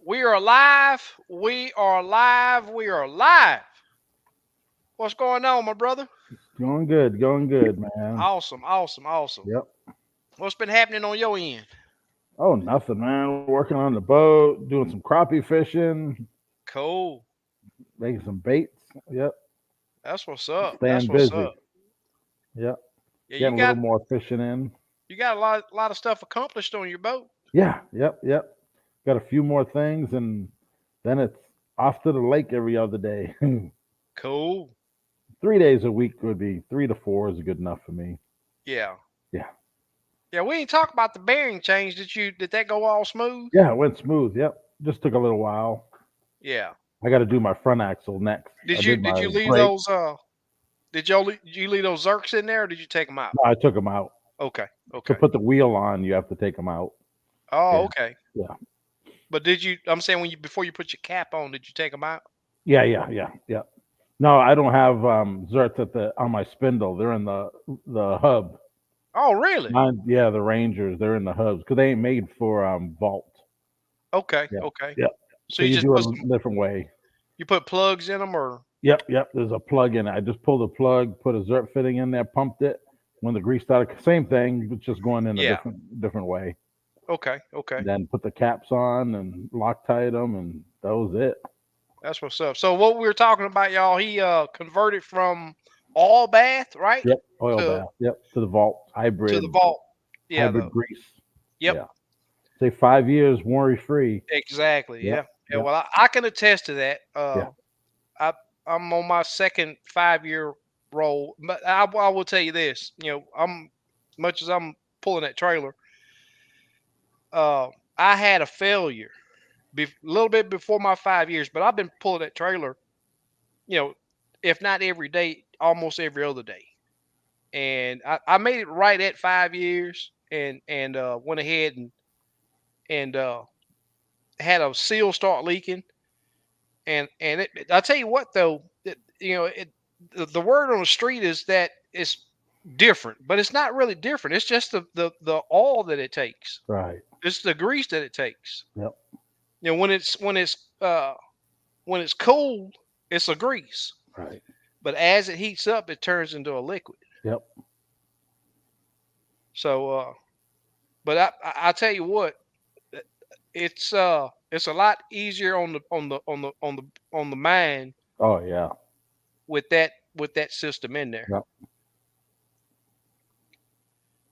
We are live. We are live. We are live. What's going on, my brother? Going good, man. Awesome, awesome, awesome. Yep. What's been happening on your end? Oh, nothing, man. Working on the boat, doing some crappie fishing, Cool. making some baits. Yep. That's what's up. That's Staying what's busy. up. Yep. Yeah, Getting a little more fishing in. you got a lot of stuff accomplished on your boat. Yeah. Yep. Yep. Got a few more things, and then it's off to the lake every other day. Cool. 3 days a week would be 3 to 4 is good enough for me. Yeah. Yeah. Yeah. We ain't talk about the bearing change. Did that go all smooth? Yeah. It went smooth. Yep. Just took a little while. Yeah. I got to do my front axle next. I did Did my you leave brake. those did you leave those Zerks in there or did you take them out? No, I took them out. Okay. To Okay. put the wheel on, you have to take them out. Oh, Yeah. okay. Yeah. But did you? I'm saying before you put your cap on, did you take them out? Yeah. No, I don't have zerts at the on my spindle. They're in the hub. Oh, really? Mine, yeah, the Rangers. They're in the hubs because they ain't made for vault. Okay, Yeah, okay. yeah. So So you you just do it a different way. put plugs in them, or Yep. There's a plug in it. I just pulled the plug, put a zert fitting in there, pumped it. When the grease started, same thing, but just going in a yeah. different way. Okay, okay. Then put the caps on and Loctite them, and that was it. That's what's up. So what we were talking about, y'all, he converted from all bath, right, Yep. Oil to bath. Yep. To the vault to the hybrid vault. Yeah, hybrid the grease. yep, Yeah. Say 5 years worry free. exactly. Yep. Yeah, yeah. Yep. Well, I can attest to that. Yeah. I I'm on my second 5 year roll, but I will tell you this. I'm much as I'm pulling that trailer. Uh, I had a failure a little bit before my 5 years, but I've been pulling that trailer, you know, if not every day, almost every other day. And I made it right at 5 years, and went ahead and had a seal start leaking. I tell you what though, the word on the street is that it's different, but it's not really different. It's just the oil that it takes. Right. It's the grease that it takes. Yep. When it's cold, it's a grease. Right. But as it heats up, it turns into a liquid. Yep. So, but I tell you what, uh, it's a lot easier on the mind Oh yeah. with that system in there. Yep.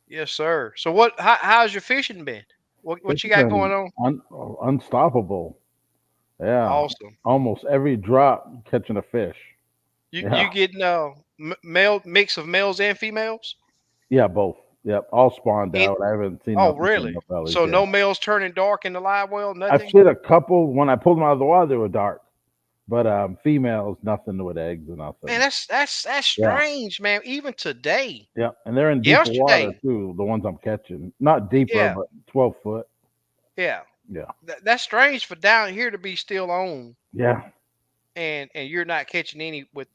Yes, sir. So how's your fishing been? What It's you got been going on? unstoppable. Yeah. Awesome. Almost every drop catching a fish. You Yeah. getting male mix of males and females? Yeah. Both. Yep. All spawned And out. I haven't seen oh, nothing from really? the bellies. So Yeah. no males turning dark in the live well? I've Nothing? seen a couple when I pulled them out of the water. They were dark, but females nothing with eggs or Man, nothing. that's Yeah. strange, man. Even today, Yeah. And they're in deeper water yesterday, too. The ones I'm catching, not deeper, yeah, but 12 foot. yeah. Yeah. That's strange for down here to be still on, Yeah. and you're not catching any with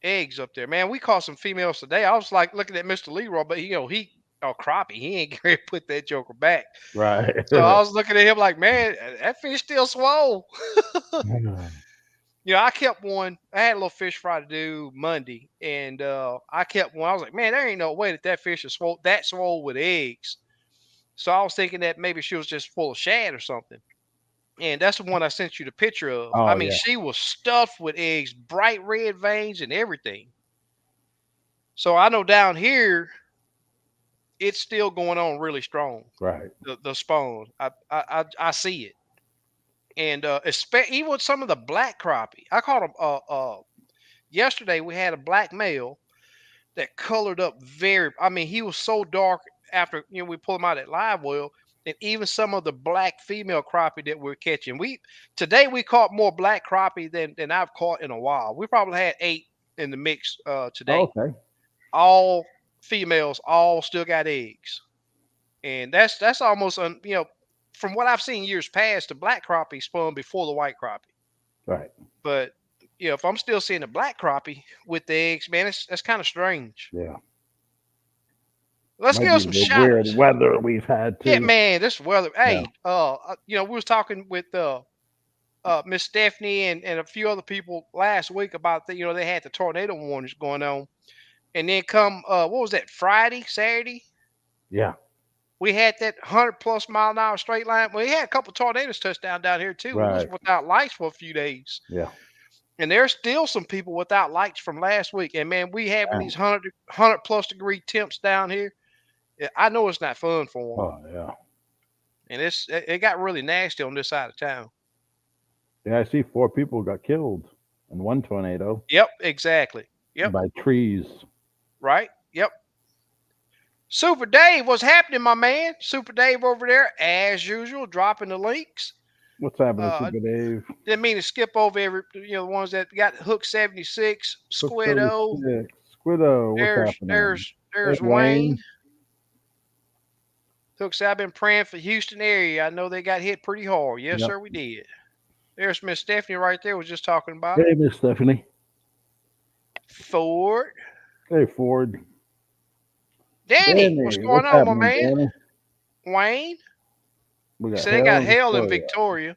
eggs up there, man. We caught some females today. I was like looking at Mr. Leroy, but he crappie. He ain't gonna put that joker back. Right. So I was looking at him like, man, that fish still swole. I kept one. I had a little fish fry to do Monday, and I kept one. I was like, man, there ain't no way that fish is swole with eggs. So I was thinking that maybe she was just full of shad or something. And that's the one I sent you the picture of. I Oh mean, yeah. she was stuffed with eggs, bright red veins and everything. So I know down here it's still going on really strong. Right. The spawn, I see it, and even with some of the black crappie, I caught them. Yesterday we had a black male that colored up very. I mean, he was so dark after we pulled him out at live well, and even some of the black female crappie that we're catching. We caught more black crappie than I've caught in a while. We probably had 8 in the mix Oh, today. okay. All females, all still got eggs, and that's almost from what I've seen years past, the black crappie spun before the white crappie. Right. But if I'm still seeing the black crappie with the eggs, man, that's kind of strange. Yeah. Let's Might give be some the shout weird outs. weather we've had Yeah, too. man, this weather. Yeah. Hey, we was talking with Miss Stephanie and a few other people last week about they had the tornado warnings going on, and then come what was that, Friday, Saturday, Yeah. we had that 100+ mile an hour straight line. We had a couple tornadoes touch down here too. We was Right. without lights for a few days, Yeah. and there's still some people without lights from last week. And man, we having Damn. these 100+ degree temps down here. Yeah, I know it's not fun for them, Oh yeah. and it got really nasty on this side of town. Yeah. I see 4 people got killed in one tornado Yep, exactly. Yep, by trees. right. Yep. Super Dave, what's happening, my man? Super Dave over there, as usual, dropping the links. What's happening, Uh, Super Dave? didn't mean to skip over the ones that got Hook 76, Hook Squiddo. 76. Squiddo, what's There's happening? there's Hey, there's Wayne. Wayne. Hook said, I've been praying for Houston area. I know they got hit pretty hard. Yes, Yep. sir, we did. There's Miss Stephanie right there. Was just talking about it. Hey, Miss Stephanie. Ford. Hey, Ford. Danny, what's Danny, going what's on, my happening, man? Danny? Wayne. We He got said they got Hale and hail in Victoria.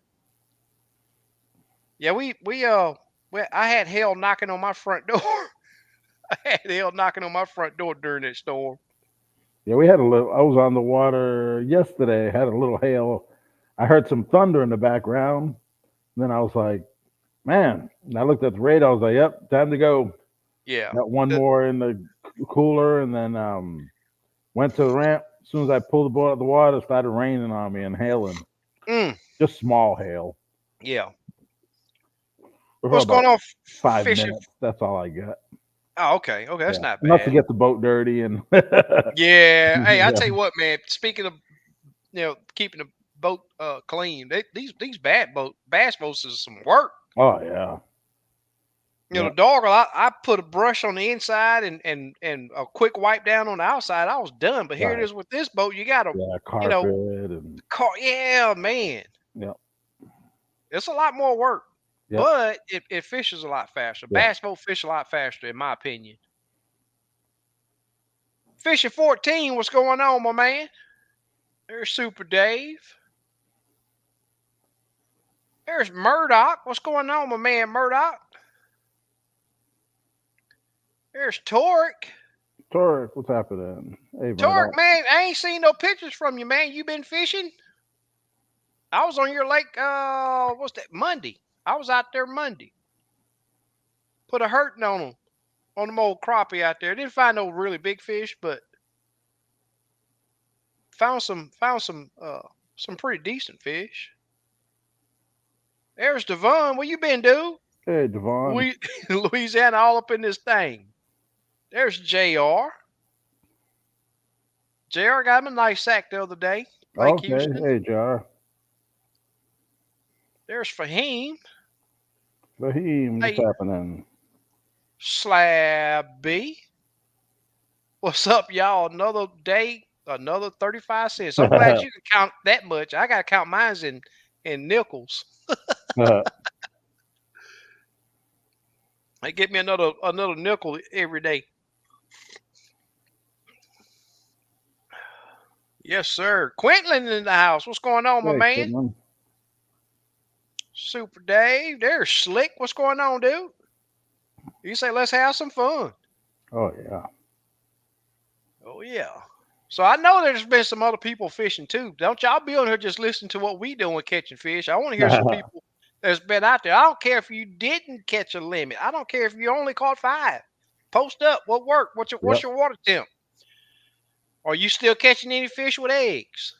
Victoria. Yeah, I had hail knocking on my front door. I had hail knocking on my front door during that storm. Yeah, we had a little. I was on the water yesterday. Had a little hail. I heard some thunder in the background. Then I was like, man. And I looked at the radar. I was like, yep, time to go. Yeah. Got one The, more in the cooler, and then went to the ramp. As soon as I pulled the boat out of the water, it started raining on me and hailing. mm, Just small hail yeah. for What's going about on, 5 minutes. fishing? That's all I got. Oh, okay. Okay, that's Yeah, not enough to bad. get the boat dirty and Yeah. Hey, I yeah. tell you what, man. Speaking of keeping the boat clean, these bass boats is some work. Oh yeah, The yeah, dog. I put a brush on the inside and a quick wipe down on the outside. I was done. But here it right. is with this boat. You got to, Yeah, you know, carpet and yeah, man. yeah, It's a lot more work, yep, but it fishes a lot faster. yeah. Bass boat fish a lot faster, in my opinion. Fishing 14, what's going on, my man? There's Super Dave. There's Murdoch. What's going on, my man, Murdoch? There's Torque. Torque, what's happening? Hey, Torque, Murdoch. man, I ain't seen no pictures from you, man. You been fishing? I was on your lake, what's that, Monday. I was out there Monday. Put a hurting on them old crappie out there. Didn't find no really big fish, but found some pretty decent fish. There's Devon. Where you been, dude? Hey, Devon. Louisiana all up in this thing. There's JR. JR got him a nice sack the other day. Lake Okay. Houston. Hey, Jar. There's Fahim. Raheem, what's Hey, happening? Slab B. What's up, y'all? Another day, another 35 cents. I'm glad you can count that much. I gotta count mines in nickels. They give me another nickel every day. Yes, sir. Quentin in the house. What's going on, my Hey, man? Quinlan. Super Dave. There's Slick. What's going on, dude? You say let's have some fun. Oh yeah. Oh yeah. So I know there's been some other people fishing too. Don't y'all be on here just listening to what we doing catching fish. I want to hear some people that's been out there. I don't care if you didn't catch a limit. I don't care if you only caught 5. Post up. What worked? What's Yep. your water temp? Are you still catching any fish with eggs?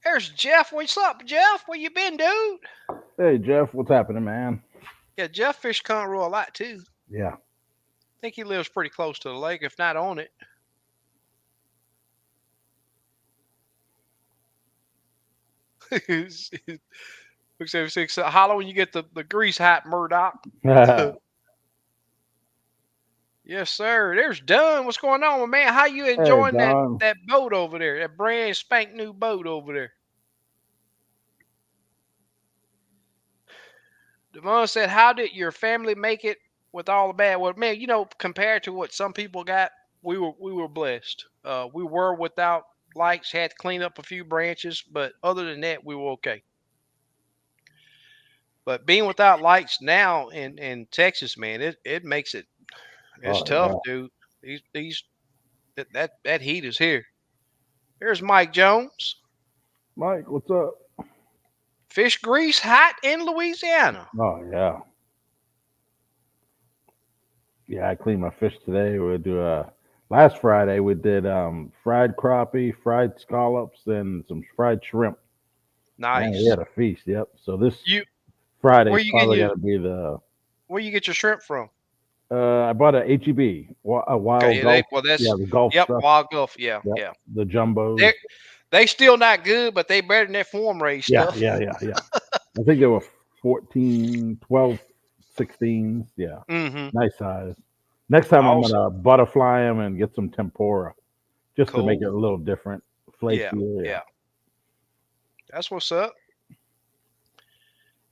There's Jeff. What's up, Jeff? Where you been, dude? Hey, Jeff, what's happening, man? Yeah, Jeff fish Conroe a lot too. Yeah. I think he lives pretty close to the lake, if not on it. Looks like 6 hollow when you get the grease hot Murdoch. Hey, Yes, sir. There's Dunn. What's going on, man? How you enjoying that Don. that boat over there? That brand spank new boat over there. Devon said, "How did your family make it with all the bad?" Well, man, compared to what some people got, we were blessed. We were without lights, had to clean up a few branches, but other than that, we were okay. But being without lights now in Texas, man, it makes it's Oh tough, yeah, dude. These that heat is here. Here's Mike Jones. Mike, what's up? Fish grease hot in Louisiana. Oh yeah, yeah. I cleaned my fish today. We do last Friday we did fried crappie, fried scallops, and some fried shrimp. Man, we Nice. had a feast. Yep. So this You where Friday's you getting probably your gonna be the. where you get your shrimp from? I bought a HEB, a Okay, wild yeah, they Gulf. well Yeah, that's the Gulf yep, stuff. wild Gulf. Yeah, Yep, yeah. the jumbos. They still not good, but they better than that farm raised Yeah, stuff. yeah, yeah, yeah. I think they were 14, 12, 16s. Yeah, Mm-hmm. nice size. Next time I'm Awesome. gonna butterfly them and get some tempura just to make it Cool. a little different, Yeah, flakier. Yeah. yeah. That's what's up.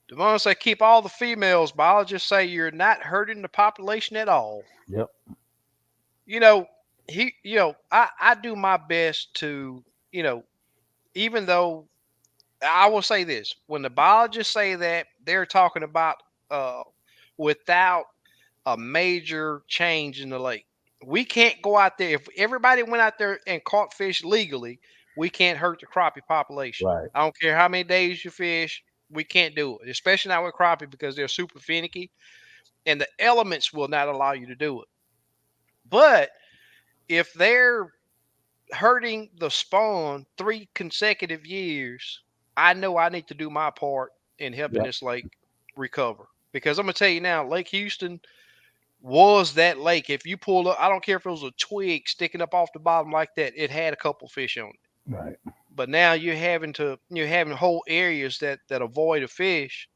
Devon say keep all the females, biologists say you're not hurting the population at all. Yep. You know, I do my best to, you know, even though I will say this, when the biologists say that, they're talking about uh without a major change in the lake. We can't go out there. If everybody went out there and caught fish legally, we can't hurt the crappie population. Right. I don't care how many days you fish, we can't do it, especially not with crappie because they're super finicky and the elements will not allow you to do it. But if they're hurting the spawn 3 consecutive years, I know I need to do my part in helping Yep. this lake recover. Because I'm gonna tell you now, Lake Houston was that lake. If you pulled up, I don't care if it was a twig sticking up off the bottom like that, it had a couple fish on it. Right. But now you're having whole areas that avoid a fish,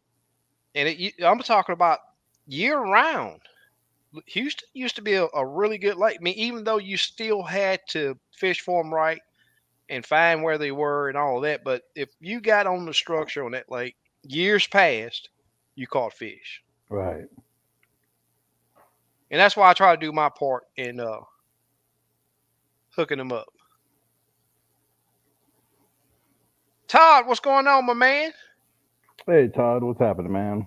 and I'm talking about year round. Houston used to be a really good lake. I mean, even though you still had to fish for them right and find where they were and all of that, but if you got on the structure on that lake, years past, you caught fish, Right. and that's why I try to do my part in hooking them up. Todd, what's going on, my man? Hey Todd, what's happening, man?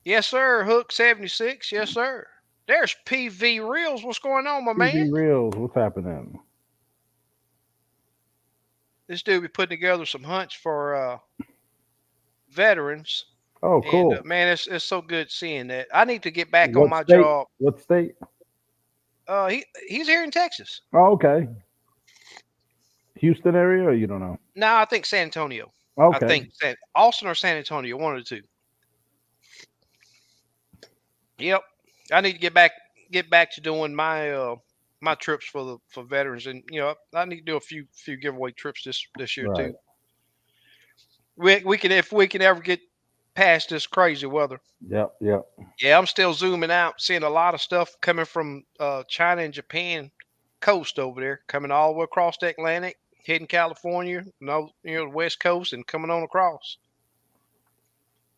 Yes, sir. Hook 76. Yes, sir. There's PV Reels. What's going on, my PV man? Reels, what's happening? This dude be putting together some hunts for veterans, Oh, and cool. man, it's so good seeing that. I need to get back on What my state? job. What state? He's here in Texas. Oh, okay. Houston area, or you don't know? No, I think San Antonio. I Okay. think Austin or San Antonio, one of the two. Yep. I need to get back to doing my trips for veterans, and I need to do a few giveaway trips this year Right. too. We can if we can ever get past this crazy weather. Yep. Yep. Yeah, I'm still zooming out, seeing a lot of stuff coming from China and Japan coast over there, coming all the way across the Atlantic, hitting California, the West Coast, and coming on across.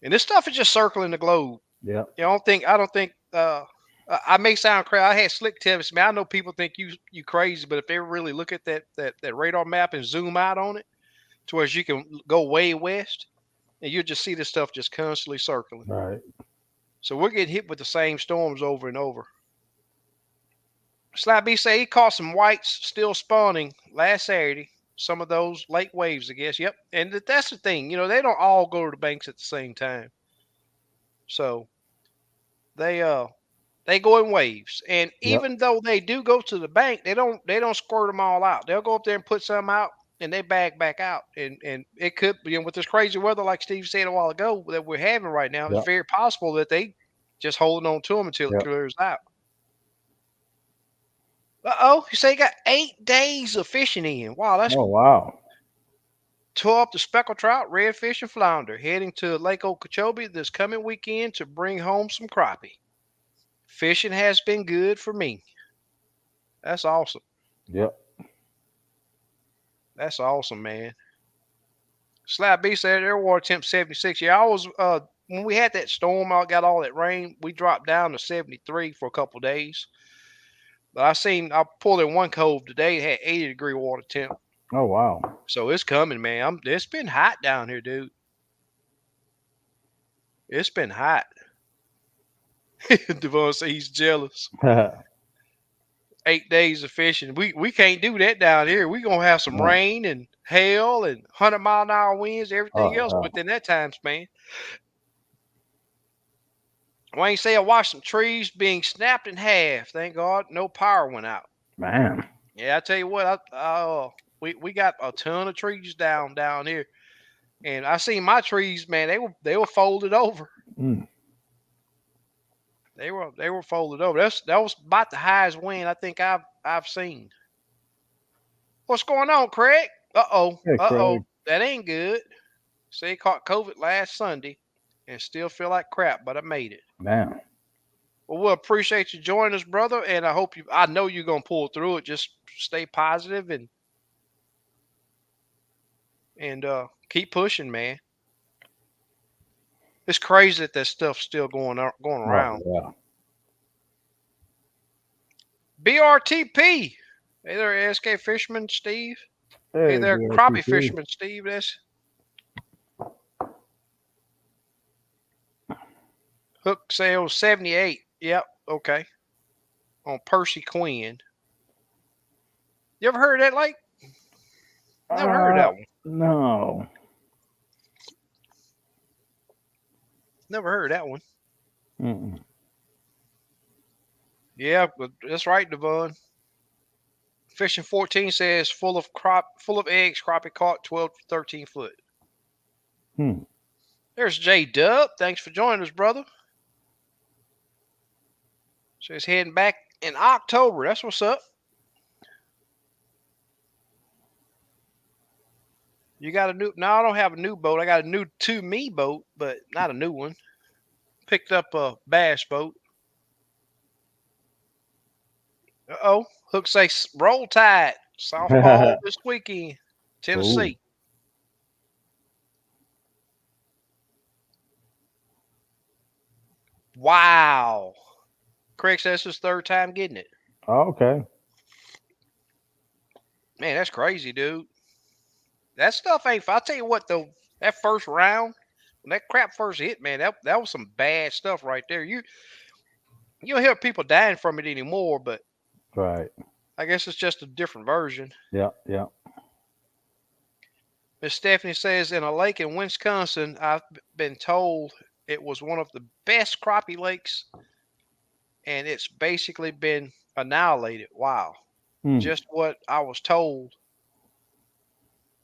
And this stuff is just circling the globe. Yep. I don't think I may sound crazy. I had Slick tell me, I know people think you crazy, but if they really look at that radar map and zoom out on it, to where you can go way west, and you'll just see this stuff just constantly circling. Right. So we're getting hit with the same storms over and over. Slap B say he caught some whites still spawning last Saturday. Some of those late waves, I guess. Yep. And that's the thing. They don't all go to the banks at the same time. So they they go in waves. And Yep. even though they do go to the bank, they don't squirt them all out. They'll go up there and put some out and they bag back out. And it could with this crazy weather, like Steve said a while ago, that we're having right now, it's Yep. very possible that they just holding on to them until it Yep. clears out. Uh-oh, you say you got 8 days of fishing in. Wow, that's Oh, cool. wow. Tore up the speckled trout, redfish, and flounder, heading to Lake Okeechobee this coming weekend to bring home some crappie. Fishing has been good for me. That's awesome. Yep. That's awesome, man. Slab B said air water temp 76. Yeah, I was when we had that storm, I got all that rain, we dropped down to 73 for a couple days. But I pulled in one cove today, it had 80-degree water temp. Oh, wow. So it's coming, man. It's been hot down here, dude. It's been hot. Devon says he's jealous. Man, 8 days of fishing. We can't do that down here. We gonna have some rain and hail and 100-mile-an-hour winds, everything else oh, within that time span. Wayne say I watched some trees being snapped in half. Thank God no power went out. man. Yeah, I tell you what, we got a ton of trees down here, and I seen my trees, man. They were folded over. Mm, They were folded over. That was about the highest wind I think I've seen. What's going on, Craig? hey, Uh oh, Craig. that ain't good. Say caught COVID last Sunday, and still feel like crap, but I made it. Man. Well, we'll appreciate you joining us, brother, and I hope you. I know you're gonna pull through it. Just stay positive and keep pushing, man. It's crazy that stuff's still going Oh, around. yeah. BRTP. Hey there, SK Fisherman Steve. Hey Hey, there, Crappie BRTP. Fisherman Steve. That's hook sales 78. Yep, okay. On Percy Quinn. You ever heard of that lake? Never heard of Uh, that one. no. Never heard of that one. Mm-mm. Yeah, but that's right, Devon. Fishing 14 says full of eggs, crappie caught 12 to 13 foot. Hmm. There's J Dub. Thanks for joining us, brother. Says heading back in October. That's what's up. You got a new? No, I don't have a new boat. I got a new to me boat, but not a new one. Picked up a bass boat. Hook say roll tide. Softball this weekend. Oh, Tennessee. Wow. Craig says his third time getting it. okay. Man, that's crazy, dude. That stuff ain't. I'll tell you what though. That first round, when that crap first hit, man, that was some bad stuff right there. You don't hear people dying from it anymore, but Right. I guess it's just a different version. Yeah, yeah. Miss Stephanie says in a lake in Wisconsin, I've been told it was one of the best crappie lakes, and it's basically been annihilated. Wow, Mm. just what I was told.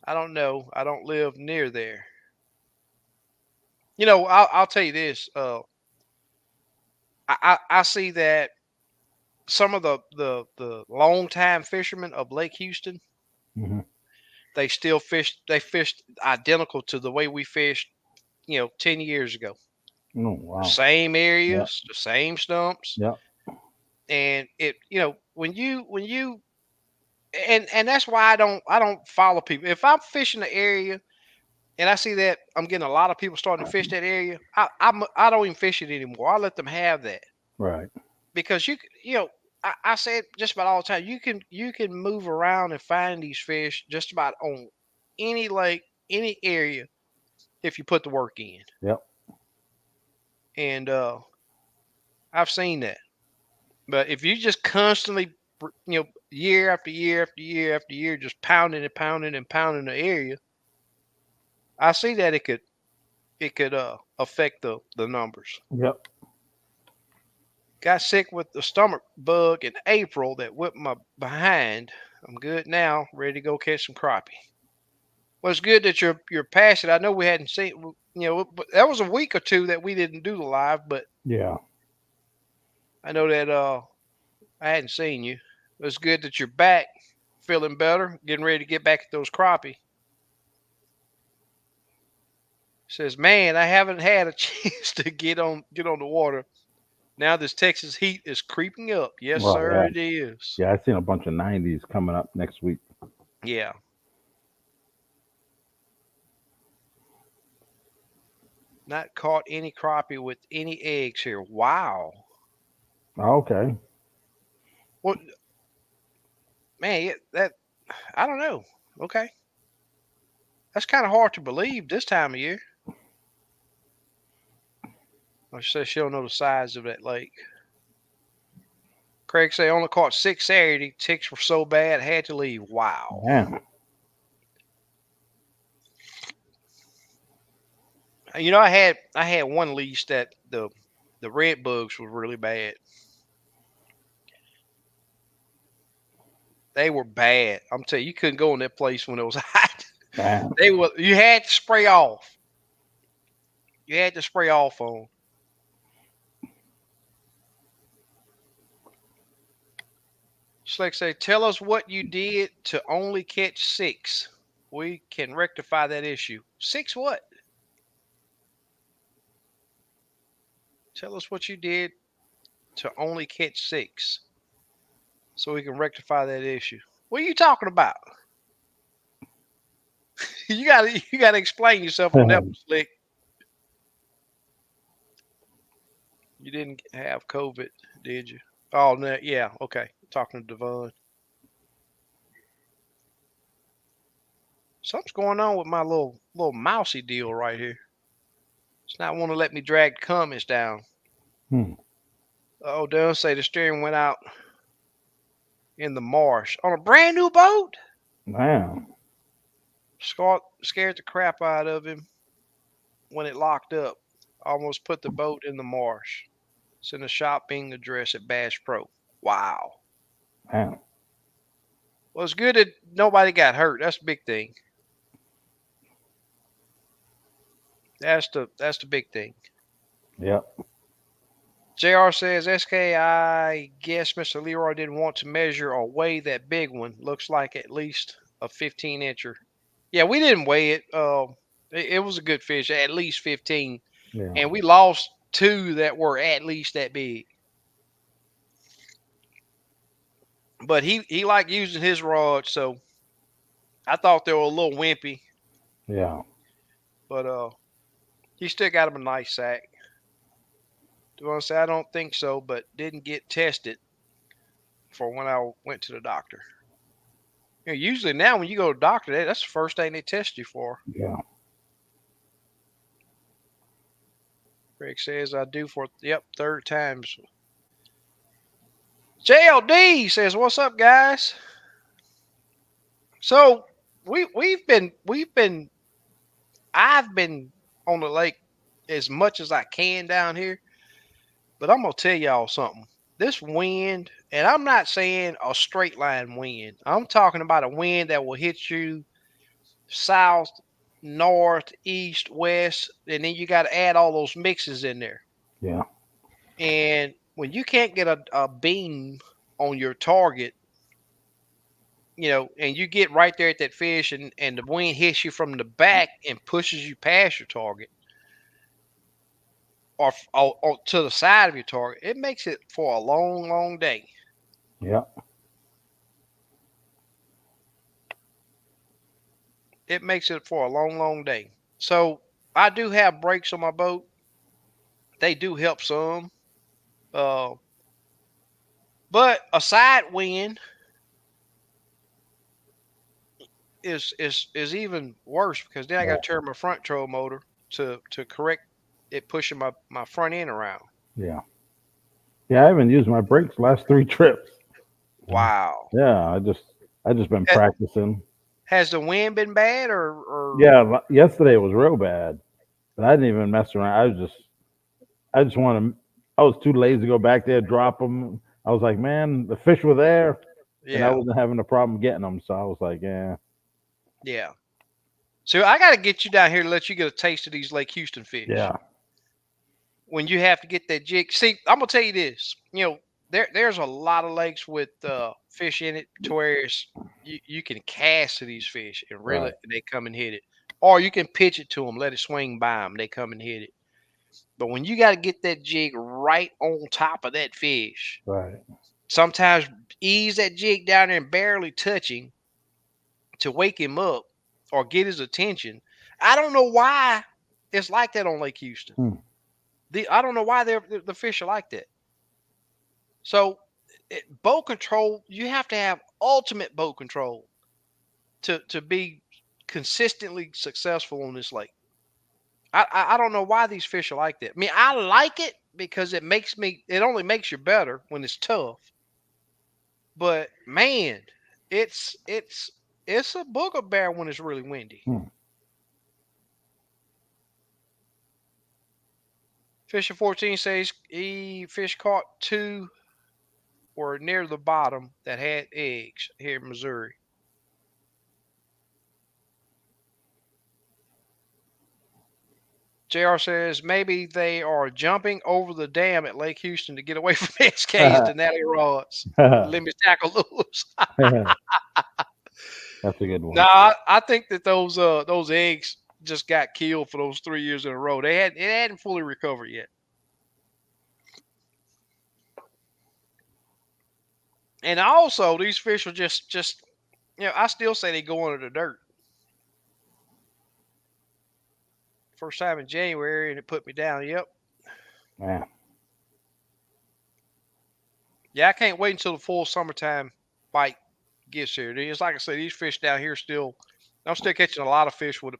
I don't know. I don't live near there. I'll tell you this. I see that some of the longtime fishermen of Lake Houston, Hmm. they still fish. They fished identical to the way we fished, 10 years ago. Oh, The wow. same Yeah, areas, the same stumps, yeah. and when you and that's why I don't follow people. If I'm fishing the area and I see that I'm getting a lot of people starting to fish that area, I don't even fish it anymore. I let them have that Right. because I say it just about all the time. You can move around and find these fish just about on any lake, any area if you put the work in. Yep. And I've seen that. But if you just constantly, year after year after year after year, just pounding and pounding and pounding the area, I see that it could affect the numbers. Yep. Got sick with the stomach bug in April that whipped my behind. I'm good now, ready to go catch some crappie. Well, it's good that you're past it. I know we hadn't seen, but that was a week or two that we didn't do the live, but Yeah. I know that I hadn't seen you. It's good that you're back, feeling better, getting ready to get back at those crappie. Says, man, I haven't had a chance to get on the water. Now this Texas heat is creeping up. Yes, Well, sir, yeah. it is. Yeah, I seen a bunch of 90s coming up next week. Yeah. Not caught any crappie with any eggs here. Wow. Okay. Well, man, that I don't know. Okay. That's kind of hard to believe this time of year. She says she don't know the size of that lake. Craig say only caught 6 Saturday. Ticks were so bad, had to leave. Wow. Damn. I had one lease that the red bugs was really bad. They were bad. I'm telling you, you couldn't go in that place when it was hot. Damn. You had to spray off. You had to spray off on. Slick say, tell us what you did to only catch 6. We can rectify that issue. 6 what? Tell us what you did to only catch 6 so we can rectify that issue. What are you talking about? you gotta explain yourself on that one, Slick. You didn't have COVID, did you? Oh no, yeah, okay. Talking to Devon. Something's going on with my little mousy deal right here. It's not want to let me drag the comments down. Hmm. Oh, don't say the steering went out in the marsh on a brand new boat. Damn. Scared the crap out of him when it locked up. Almost put the boat in the marsh. It's in the shopping address at Bass Pro. Wow. Damn. Well, it's good that nobody got hurt. That's the big thing. That's the big thing. Yep. JR says, SK, I guess Mr. Leroy didn't want to measure or weigh that big one. Looks like at least a 15-incher. Yeah, we didn't weigh it. It was a good fish, at least 15. Yeah. And we lost 2 that were at least that big. But he liked using his rod, so I thought they were a little wimpy. Yeah. But he still got him a nice sack. Do you want to say I don't think so, but didn't get tested for when I went to the doctor. Usually now when you go to the doctor, that's the first thing they test you for. Yeah. Greg says I do for third times. JLD says, "What's up, guys?" So I've been on the lake as much as I can down here, but I'm gonna tell y'all something. This wind, and I'm not saying a straight line wind. I'm talking about a wind that will hit you south, north, east, west, and then you got to add all those mixes in there. Yeah. And when you can't get a beam on your target, and you get right there at that fish and the wind hits you from the back and pushes you past your target or to the side of your target, it makes it for a long, long day. Yep. It makes it for a long, long day. So I do have brakes on my boat. They do help some. Uh, but a side wind is even worse because then I got Yeah. to turn my front troll motor to correct it pushing my front end around. Yeah. Yeah. I haven't used my brakes last 3 trips. Wow. Yeah. I just been Ha- practicing. Has the wind been bad or Yeah. Yesterday was real bad, but I didn't even mess around. I just want to. I was too lazy to go back there, drop them. I was like, man, the fish were there, and I yeah, wasn't having a problem getting them. So I was like, yeah, yeah. So I got to get you down here to let you get a taste of these Lake Houston fish. yeah, When you have to get that jig. See, I'm gonna tell you this. There's a lot of lakes with fish in it to where you can cast to these fish and reel right, it, and they come and hit it, or you can pitch it to them, let it swing by them, they come and hit it. But when you got to get that jig right on top of that fish, right, sometimes ease that jig down there and barely touching to wake him up or get his attention. I don't know why it's like that on Lake Houston. hmm, I don't know why the fish are like that. So, boat control, you have to have ultimate boat control to be consistently successful on this lake. I don't know why these fish are like that. I mean, I like it because it only makes you better when it's tough. But man, it's it's it's a booger bear when it's really windy. Hmm. Fisher 14 says he fish caught two were near the bottom that had eggs here in Missouri. JR says maybe they are jumping over the dam at Lake Houston to get away from SK's Denali rods. Let me tackle lures. That's a good No, one. I think that those eggs just got killed for those 3 years in a row. It hadn't fully recovered yet. And also these fish are just I still say they go under the dirt. First time in January and it put me down. Yep. Man. Yeah, I can't wait until the full summertime bite gets here. It's like I say, these fish down here still. I'm still catching a lot of fish with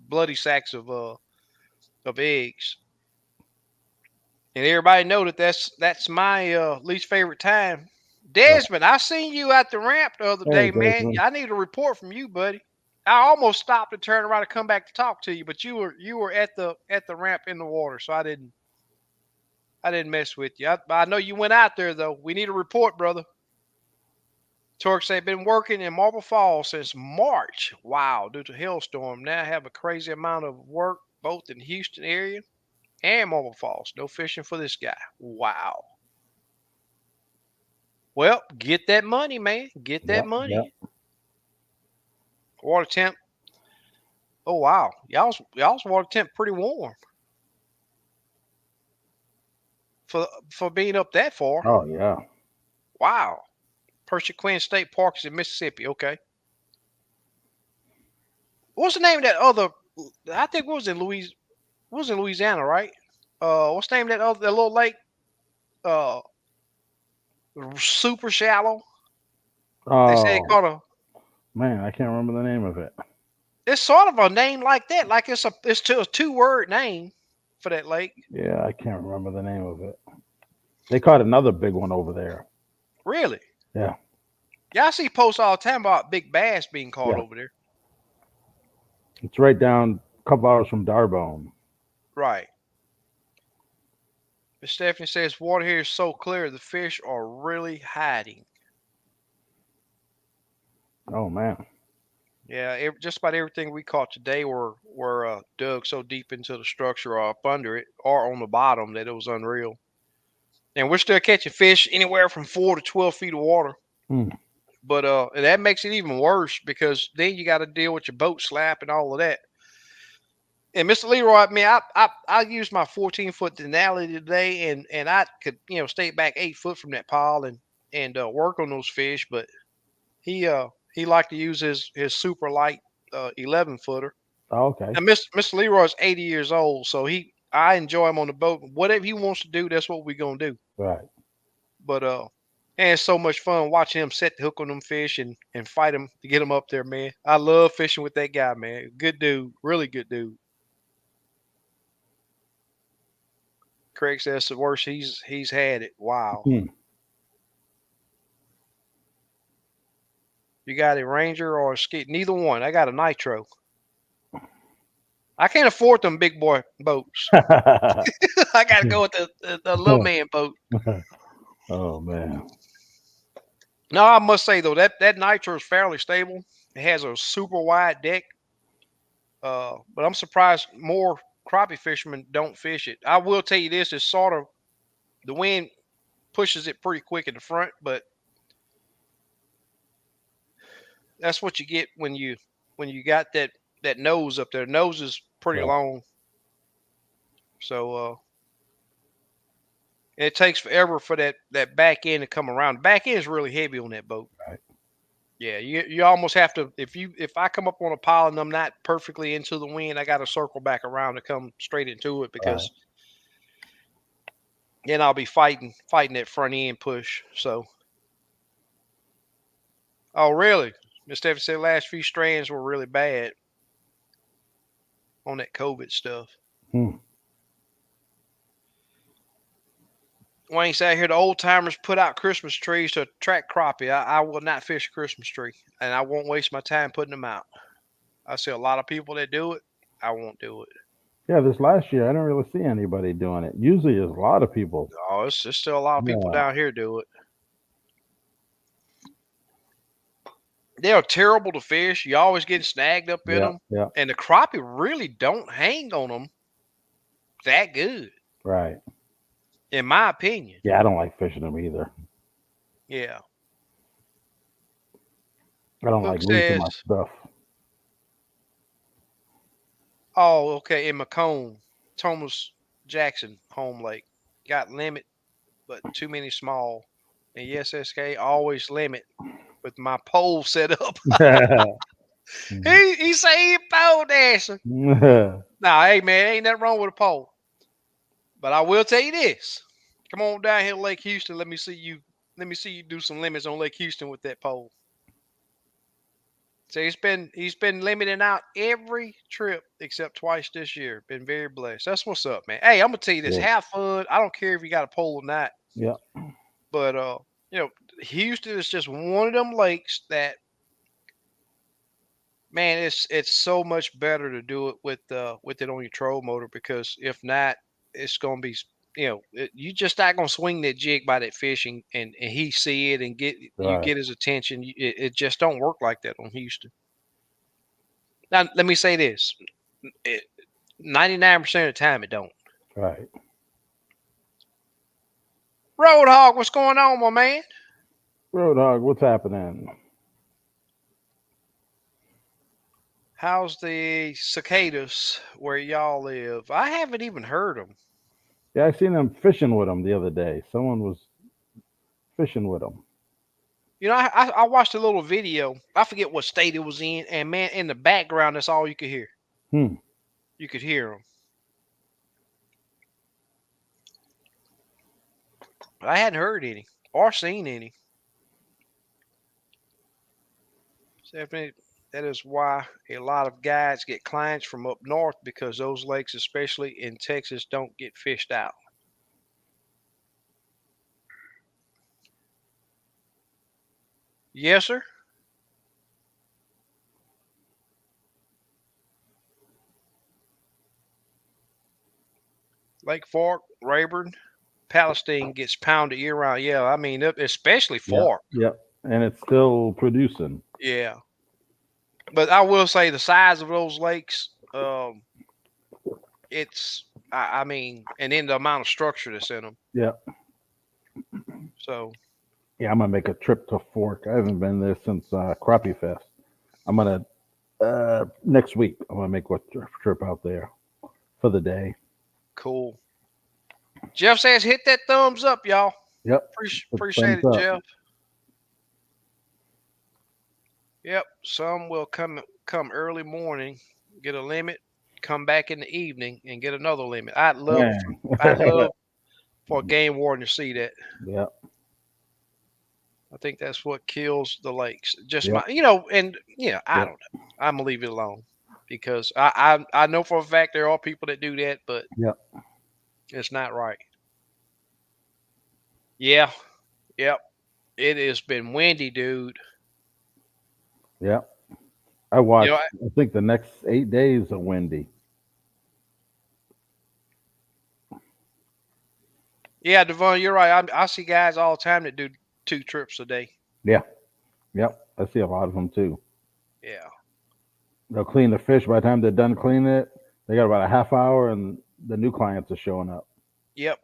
bloody sacks of eggs. And everybody know that that's my least favorite time. Right. Desmond, I seen you at the ramp the other Hey, day, man. Desmond. I need a report from you, buddy. I almost stopped and turned around to come back to talk to you, but you were at the ramp in the water, so I didn't mess with you. I know you went out there though. We need a report, brother. Turks have been working in Marble Falls since March. Wow, due to hailstorm. Now I have a crazy amount of work both in Houston area and Marble Falls. No fishing for this guy. Wow. Well, get that money, man. Get that Yep. money. Yep. Water temp. Oh wow, y'all's water temp pretty warm for being up that far. Oh yeah. Wow. Persequan State Park is in Mississippi. Okay. What's the name of that other? I think it was in Louisiana, right? What's the name of that little lake? Uh, super shallow. They say it Oh called a. man, I can't remember the name of it. It's sort of a name like that, like it's a two-word name for that lake. Yeah, I can't remember the name of it. They caught another big one over there. Really? Yeah. Yeah, I see posts all the time about big bass being caught Yeah. over there. It's right down a couple hours from Darbone. Right. Miss Stephanie says water here is so clear the fish are really hiding. Oh man. Yeah, just about everything we caught today were dug so deep into the structure or up under it or on the bottom that it was unreal. And we're still catching fish anywhere from 4 to 12 feet of water. Hmm. But that makes it even worse because then you got to deal with your boat slap and all of that. And Mr. Leroy, I mean, I used my 14-foot Denali today, and I could stay back 8 foot from that pile and work on those fish. But he liked to use his super light 11 footer. Oh, okay. And Mr. Leroy's 80 years old, so I enjoy him on the boat. Whatever he wants to do, that's what we're gonna do. Right. But and it's so much fun watching him set the hook on them fish and fight him to get them up there, man. I love fishing with that guy, man. Good dude, really good dude. Craig says the worst he's had it. Wow. Hmm. You got a Ranger or a Ski? Neither one. I got a Nitro. I can't afford them big boy boats. I got to go with the little man boat. Oh man. No, I must say though that Nitro is fairly stable. It has a super wide deck. But I'm surprised more crappie fishermen don't fish it. I will tell you this: it's sort of the wind pushes it pretty quick in the front, but that's what you get when you got that nose up there. The nose is pretty Right. long, so it takes forever for that back end to come around. The back end is really heavy on that boat. Right. Yeah, you almost have to if I come up on a pile and I'm not perfectly into the wind, I got to circle back around to come straight into it Right. because then I'll be fighting that front end push. So, oh really? Miss Stephanie said last few strands were really bad. on that COVID stuff. Hmm. Wayne said here the old timers put out Christmas trees to attract crappie. I will not fish a Christmas tree, and I won't waste my time putting them out. I see a lot of people that do it. I won't do it. Yeah, this last year I didn't really see anybody doing it. Usually, there's a lot of people. Oh, it's just still a lot of people Yeah, down here do it. They are terrible to fish. You always get snagged up in yeah, them, yeah. and the crappie really don't hang on them that good, Right. in my opinion. Yeah, I don't like fishing them either. Yeah. I don't Hook like losing my says, stuff. "Oh, okay." In Macomb, Thomas Jackson Home Lake got limit, but too many small. And yes, SK always limit with my pole set up. He say he pole dancing. Nah, hey man, ain't nothing wrong with a pole. But I will tell you this: come on down here to Lake Houston. Let me see you. Let me see you do some limits on Lake Houston with that pole. So he's been limiting out every trip except twice this year. Been very blessed. That's what's up, man. Hey, I'm gonna tell you this: Yeah, have fun. I don't care if you got a pole or not. yeah, But you know, Houston is just one of them lakes that, man, it's so much better to do it with it on your trolling motor, because if not, it's gonna be you just not gonna swing that jig by that fishing, and he see it and right, get his attention. It just don't work like that on Houston. Now let me say this: 99% of the time it don't. right. Roadhog, what's going on, my man? Road dog, what's happening? How's the cicadas where y'all live? I haven't even heard them. Yeah, I seen them fishing with them the other day. Someone was fishing with them. You know, I watched a little video. I forget what state it was in, and man, in the background, that's all you could hear. Hmm. You could hear them. I hadn't heard any or seen any. Stephanie, that is why a lot of guides get clients from up north, because those lakes, especially in Texas, don't get fished out. Yes, sir. Lake Fork, Rayburn, Palestine gets pounded year round. Yeah, I mean, especially Yep, Fork. yep. And it's still producing. Yeah, but I will say the size of those lakes, it's I mean, and then the amount of structure that's in them. Yep. So Yeah, I'm gonna make a trip to Fork. I haven't been there since Crappie Fest. I'm gonna next week. I'm gonna make a trip out there for the day. cool. Jeff says hit that thumbs up, y'all. Yep. Put Appreciate thumbs it, up. Jeff. Yep. Some will come early morning, get a limit, come back in the evening and get another limit. Dang. I'd love for a game warden to see that. Yep. I think that's what kills the lakes. Just Yep. my, and I Yep. don't know. I'm gonna leave it alone, because I know for a fact there are people that do that, but Yep. it's not right. Yeah, yep. It has been windy, dude. Yep. I You know, watched. I think the next 8 days are windy. yeah, Devon, you're right. I see guys all the time that do 2 trips a day. Yeah. Yep. I see a lot of them too. Yeah. They'll clean the fish. By the time they're done cleaning it, they got about a half hour, and the new clients are showing up. Yep.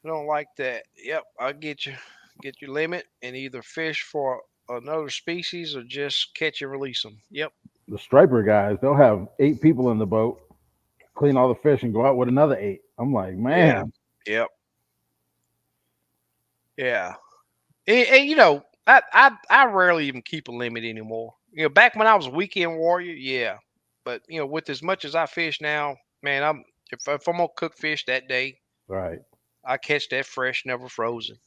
I don't like that. Yep. I get your limit and either fish for another species or just catch and release them. Yep. The striper guys, they'll have 8 people in the boat, clean all the fish, and go out with another 8. I'm like, Yeah. man, Yep. Yeah. And I rarely even keep a limit anymore. Back when I was a weekend warrior, yeah. But with as much as I fish now, man, if I'm gonna cook fish that day, right? I catch that fresh, never frozen.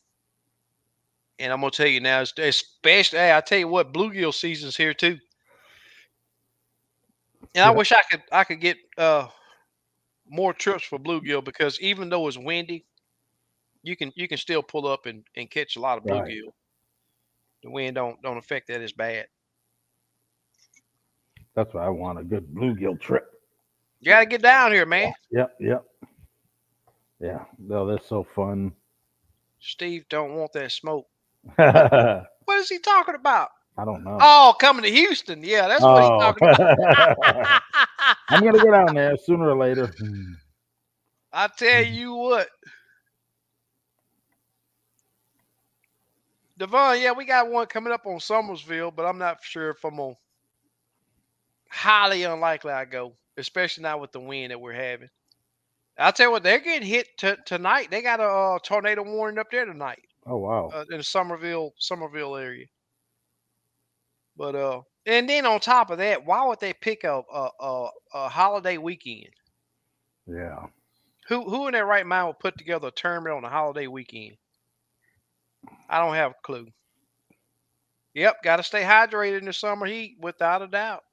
And I'm gonna tell you now, especially, hey, I tell you what, bluegill season's here too. And I Yep. wish I could get more trips for bluegill because even though it's windy, you can still pull up and catch a lot of Right. bluegill. The wind don't affect that as bad. That's why I want a good bluegill trip. You got to get down here, man. Yep. Yep. Yeah. No, that's so fun. Steve don't want that smoke. What I what is he talking about? don't know. Oh, coming to Houston. Yeah, that's what he's Oh, talking about. I'm gonna go down there sooner or later. I tell you what, Devon. Yeah, we got one coming up on Summersville, but I'm not sure if I'm gonna. Highly unlikely I go, especially now with the wind that we're having. I'll tell you what, they're getting hit tonight. They got a tornado warning up there tonight Oh wow. in the Somerville area. But and then on top of that, why would they pick a holiday weekend? Yeah. Who in their right mind would put together a tournament on a holiday weekend? I don't have a clue. Yep, got to stay hydrated in the summer heat without a doubt.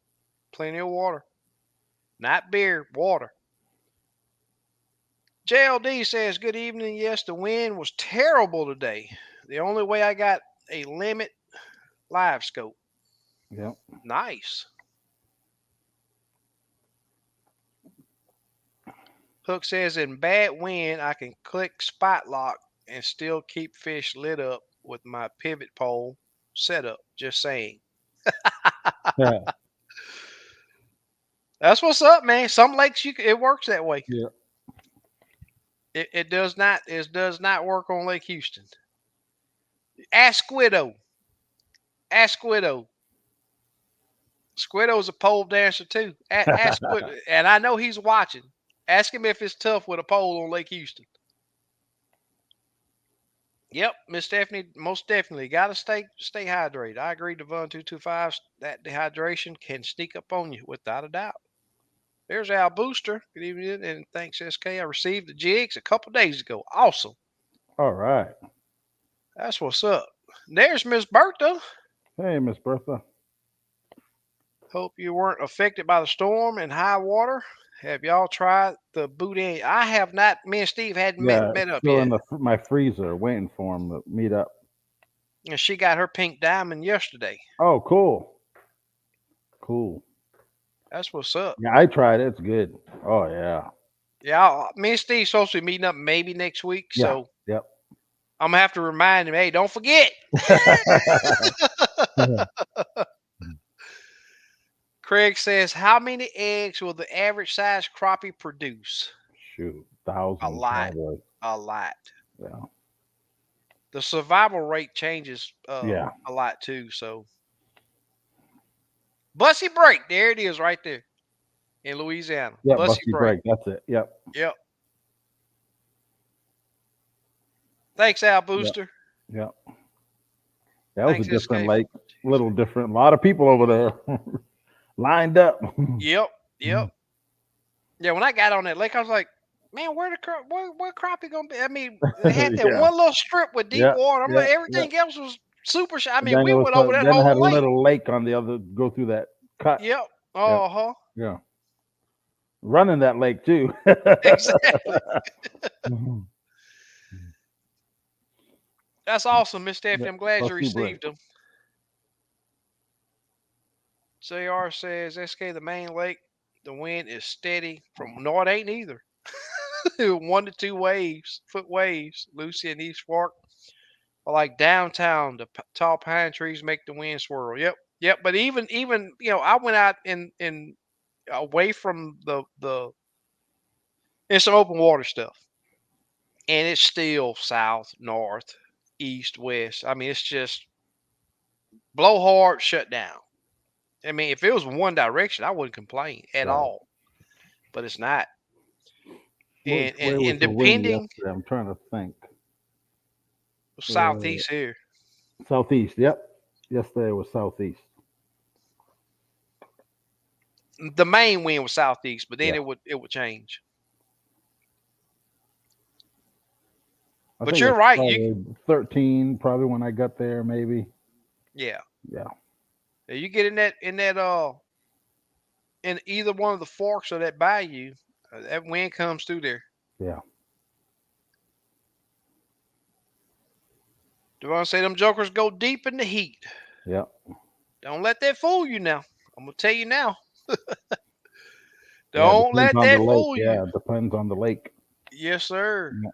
Plenty of water, not beer, water. JLD says, "Good evening. Yes, the wind was terrible today. The only way I got a limit Livescope. Yep. Nice." Hook says, "In bad wind, I can click spot lock and still keep fish lit up with my pivot pole setup. Just saying." Yeah. That's what's up, man. Some lakes it works that way. Yeah. It does not. It does not work on Lake Houston. Ask Squiddo. Ask Squiddo. Squiddo's a pole dancer too. Ask Squiddo, and I know he's watching. Ask him if it's tough with a pole on Lake Houston. Yep, Miss Stephanie, most definitely got to stay hydrated. I agree, Devon 225. That dehydration can sneak up on you without a doubt. There's Al Booster. Good evening, and thanks, SK. I received the jigs a couple days ago. Awesome. All right. That's what's up. There's Miss Bertha. Hey, Miss Bertha. Hope you weren't affected by the storm and high water. Have y'all tried the boudin? I have not. Me and Steve hadn't Yeah, met up still yet. in my freezer, waiting for him to meet up. And she got her pink diamond yesterday. Oh, cool. Cool. That's what's up. Yeah, I tried it. It's good. Oh yeah. Yeah, me and Steve supposed to be meeting up maybe next week, Yeah. so Yep. I'm gonna have to remind him. Hey, don't forget. Craig says, "How many eggs will the average size crappie produce?" Shoot, A thousands lot, probably. a lot. Yeah. The survival rate changes Yeah. a lot too. So, Bussy Break, there it is, right there in Louisiana. Yep. Bussy Busty Break. break. That's it. Yep. Yep. Thanks, Al Yep. Booster. Yep. That was a Thanks, different SK. lake. Little different. A lot of people over there lined up. Yep. Yep. Yeah, when I got on that lake, I was like, man, where crappie gonna be? I mean, they had that Yeah. one little strip with deep Yeah. water. I'm Yeah. like, Yeah. everything else was super. I And mean, then we it was went over that then it had whole a lake. little lake on the other. Go through that cut. Yep. Yep. Uh huh. Yeah. Running that lake too. Exactly. That's awesome, Miss Stephanie. Yep. I'm glad you Busty break. received them. JR says, SK, the main lake, the wind is steady from. No, it ain't either. 1 to 2 waves, foot waves. Lucy and East Fork are like downtown. The tall pine trees make the wind swirl. Yep. Yep. But even I went out in away from the in some open water stuff, and it's still south, north, east, west. I mean, it's just blow hard, shut down. I mean, if it was one direction, I wouldn't complain at Right. all. But it's not. Which And and, way was and the wind depending yesterday? I'm trying to think. Uh, southeast here, Southeast. Yep. Yesterday was southeast. the main wind was southeast, but then Yeah. it would change. I But think it you're was right. probably 13, probably when I got there, maybe. Yeah, Yeah. you get in that in either one of the forks of that bayou, that wind comes through there. Yeah. Devon say them jokers go deep in the heat. Yeah. Don't let that fool you now. I'm gonna tell you now. Yeah. Don't Depends let on the that lake. fool you. Yeah. Depends on the lake. Yes, sir. Yeah.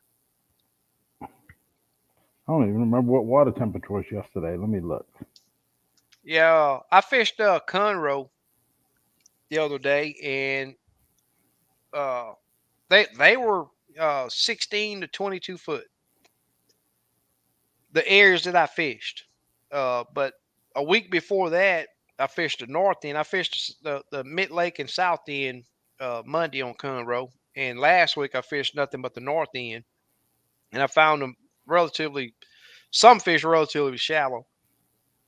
I don't even remember what water temperature was yesterday. Let me look. Yeah, I fished Conroe the other day, and uh, they were 16 to 22 foot. The areas that I fished, but a week before that, I fished the north end. I fished the mid lake and south end Monday on Conroe, and last week I fished nothing but the north end, and I found them relatively some fish relatively shallow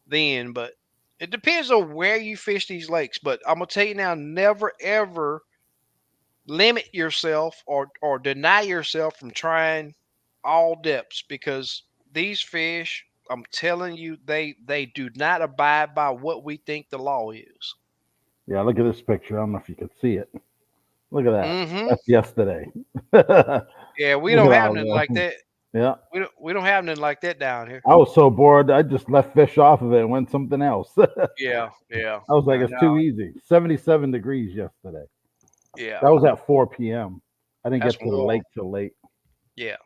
then, but it depends on where you fish these lakes. But I'm gonna tell you now, never ever limit yourself or deny yourself from trying all depths, because these fish, I'm telling you, they do not abide by what we think the law is. Yeah. Look at this picture. I don't know if you could see it. Look at that. Mm-hmm. That's yesterday. Look at Yeah, we don't have nothing all like the. that. Yeah. We don't have nothing like that down here. I was so bored. I just left fish off of it and went something else. I Yeah, yeah. was like, it's No, too easy. 77 degrees yesterday. yeah. That was at 4 p.m. I didn't That's get to the warm. lake till late. Yeah.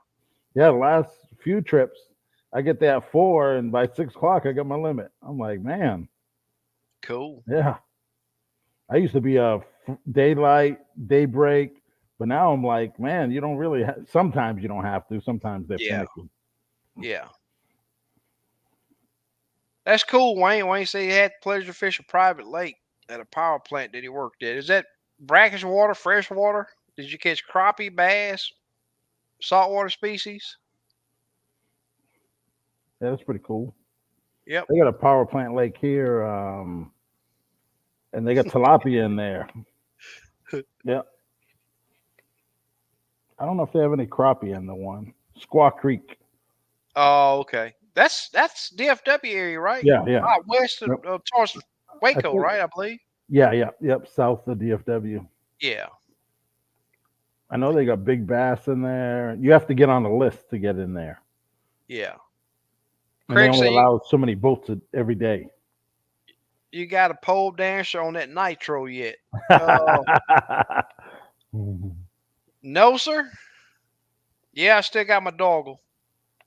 Yeah, the last few trips, I get there at 4, and by 6 o'clock, I got my limit. I'm like, man, Cool. yeah. I used to be a daylight, daybreak, but now I'm like, man, you don't really. Sometimes you don't have to. Sometimes they're Yeah. finicky. Yeah. That's cool, Wayne. Wayne said he had the pleasure to fish a private lake at a power plant that he worked at. Is that brackish water, fresh water? Did you catch crappie, bass, saltwater species? Yeah, that's pretty cool. Yep. They got a power plant lake here, and they got tilapia in there. Yeah, I don't know if they have any crappie in the one. Squaw Creek. Oh, okay. That's DFW area, right? Yeah, yeah. Out west of Yep. towards I Waco, think. right? I believe. Yeah, yeah, yep. South of DFW. Yeah. I know they got big bass in there. You have to get on the list to get in there, Yeah. and they Craig only said you allow so many boats every day. you got a pole dancer on that nitro yet? Uh, no, sir. Yeah, I still got my doggle.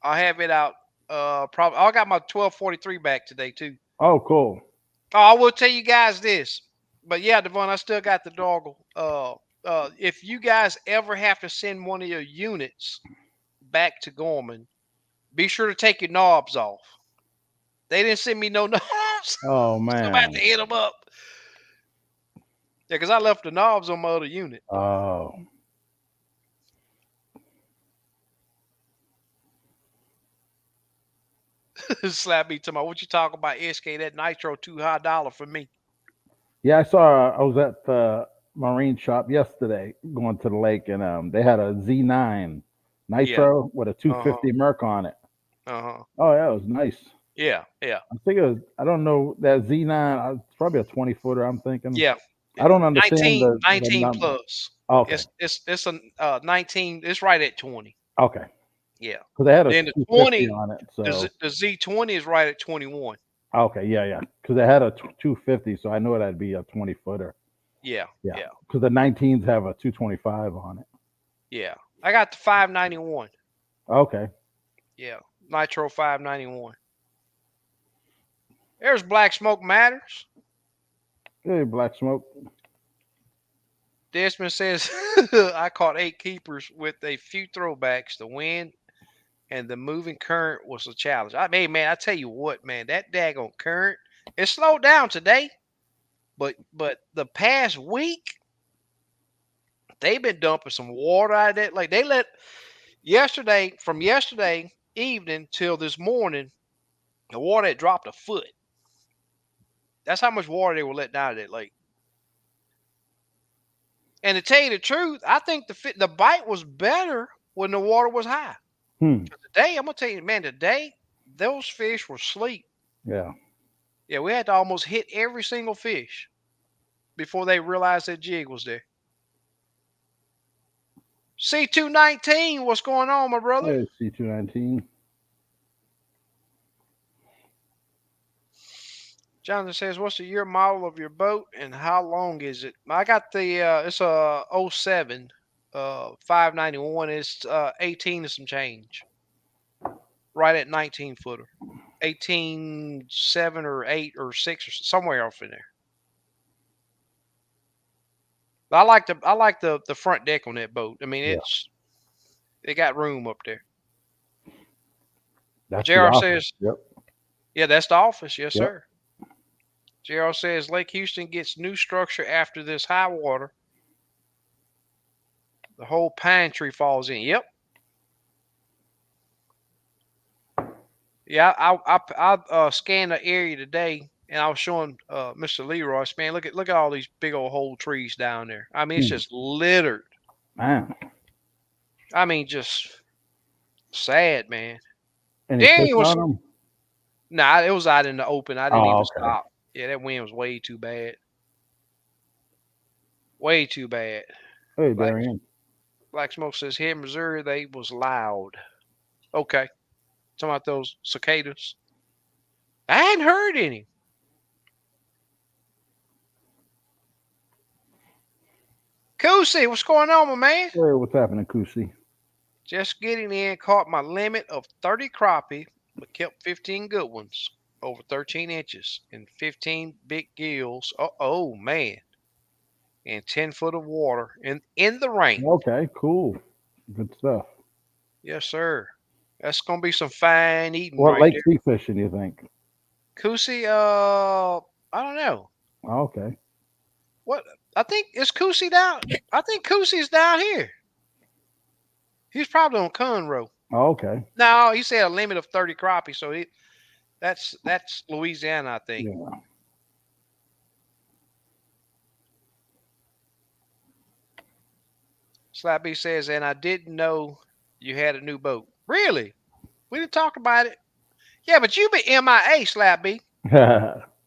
I have it out. Probably I got my 1243 back today too. Oh, cool. Oh, I will tell you guys this, but yeah, Devon, I still got the doggle. If you guys ever have to send one of your units back to Gorman, be sure to take your knobs off. They didn't send me no knobs, Oh so I'm about to man. hit them up. Yeah, because I left the knobs on my other unit. Oh, Slap me to my what you talking about? SK that nitro too high dollar for me. yeah. I saw. I was at the marine shop yesterday, going to the lake, and they had a Z9 Yeah. Nitro with a Uh huh. 250 Merc on it. Uh huh. Oh yeah, it was nice. Yeah. Yeah. I think it was. I don't know that Z9. It's probably a 20 footer. I'm thinking. Yeah. I don't understand 19, the 19 number. plus. Okay, It's a 19. It's right at 20. okay. Yeah. Because they had a Then the 250 20, on it. So the Z20 is right at 21. okay, yeah, yeah. Because they had a 250, so I knew that'd be a 20 footer. Yeah. Yeah. Yeah. Because the 19s have a 225 on it. Yeah. I got the 591. Okay. Yeah. Nitro 591. There's Black Smoke Matters. Hey, Black Smoke. Desmond says, I caught 8 keepers with a few throwbacks. The wind and the moving current was a challenge. I mean, man, I tell you what, man, that daggone current, it slowed down today, but the past week, they've been dumping some water out of that. Like they let from yesterday evening till this morning, the water had dropped a foot. That's how much water they were letting out of that lake. And to tell you the truth, I think the bite was better when the water was high. Hmm. Today, I'm gonna tell you, man, today those fish were asleep. Yeah. Yeah, we had to almost hit every single fish. before they realized that jig was there. C219, what's going on, my brother? Hey, C219. Jonathan says, "What's the year model of your boat and how long is it?" I got the it's a '07 591. It's 18 and some change, right at 19 footer, 18.7 or 8 or 6 or somewhere off in there. I like the front deck on that boat. I mean, Yeah, it got room up there. that's the JR office. says, Yep. "Yeah, that's the office, yes Yep. sir." JR says Lake Houston gets new structure after this high water. The whole pine tree falls in. Yep. Yeah, I scanned the area today, and I was showing Mr. Leroy. Man, look at all these big old whole trees down there. I mean, it's Hmm. just littered. Man, I mean, just sad, man. any fish Dang, was on them? nah, it was out in the open. I didn't Oh, even okay. stop. Yeah, that wind was way too bad. Way too bad. Hey, Black Darian. Black Smoke says here in Missouri they was loud. Okay, talking about those cicadas. I hadn't heard any. Coosy, what's going on, my man? Hey, what's happening, Kusi? Just getting in, caught my limit of 30 crappie, but kept 15 good ones over 13 inches and 15 big gills. Oh man, and 10 foot of water in the rain. Okay, cool. Good stuff. Yes, sir. That's gonna be some fine eating What right lake there. sea fishing you think? Kusi, I don't know. Okay. What I think is Kusi down. I think Kusi's down here. He's probably on Conroe. Okay. No, he said a limit of 30 crappie, so that's Louisiana, I think. Yeah. Slappy says, and I didn't know you had a new boat. Really? We didn't talk about it. Yeah, but you be MIA, Slappy.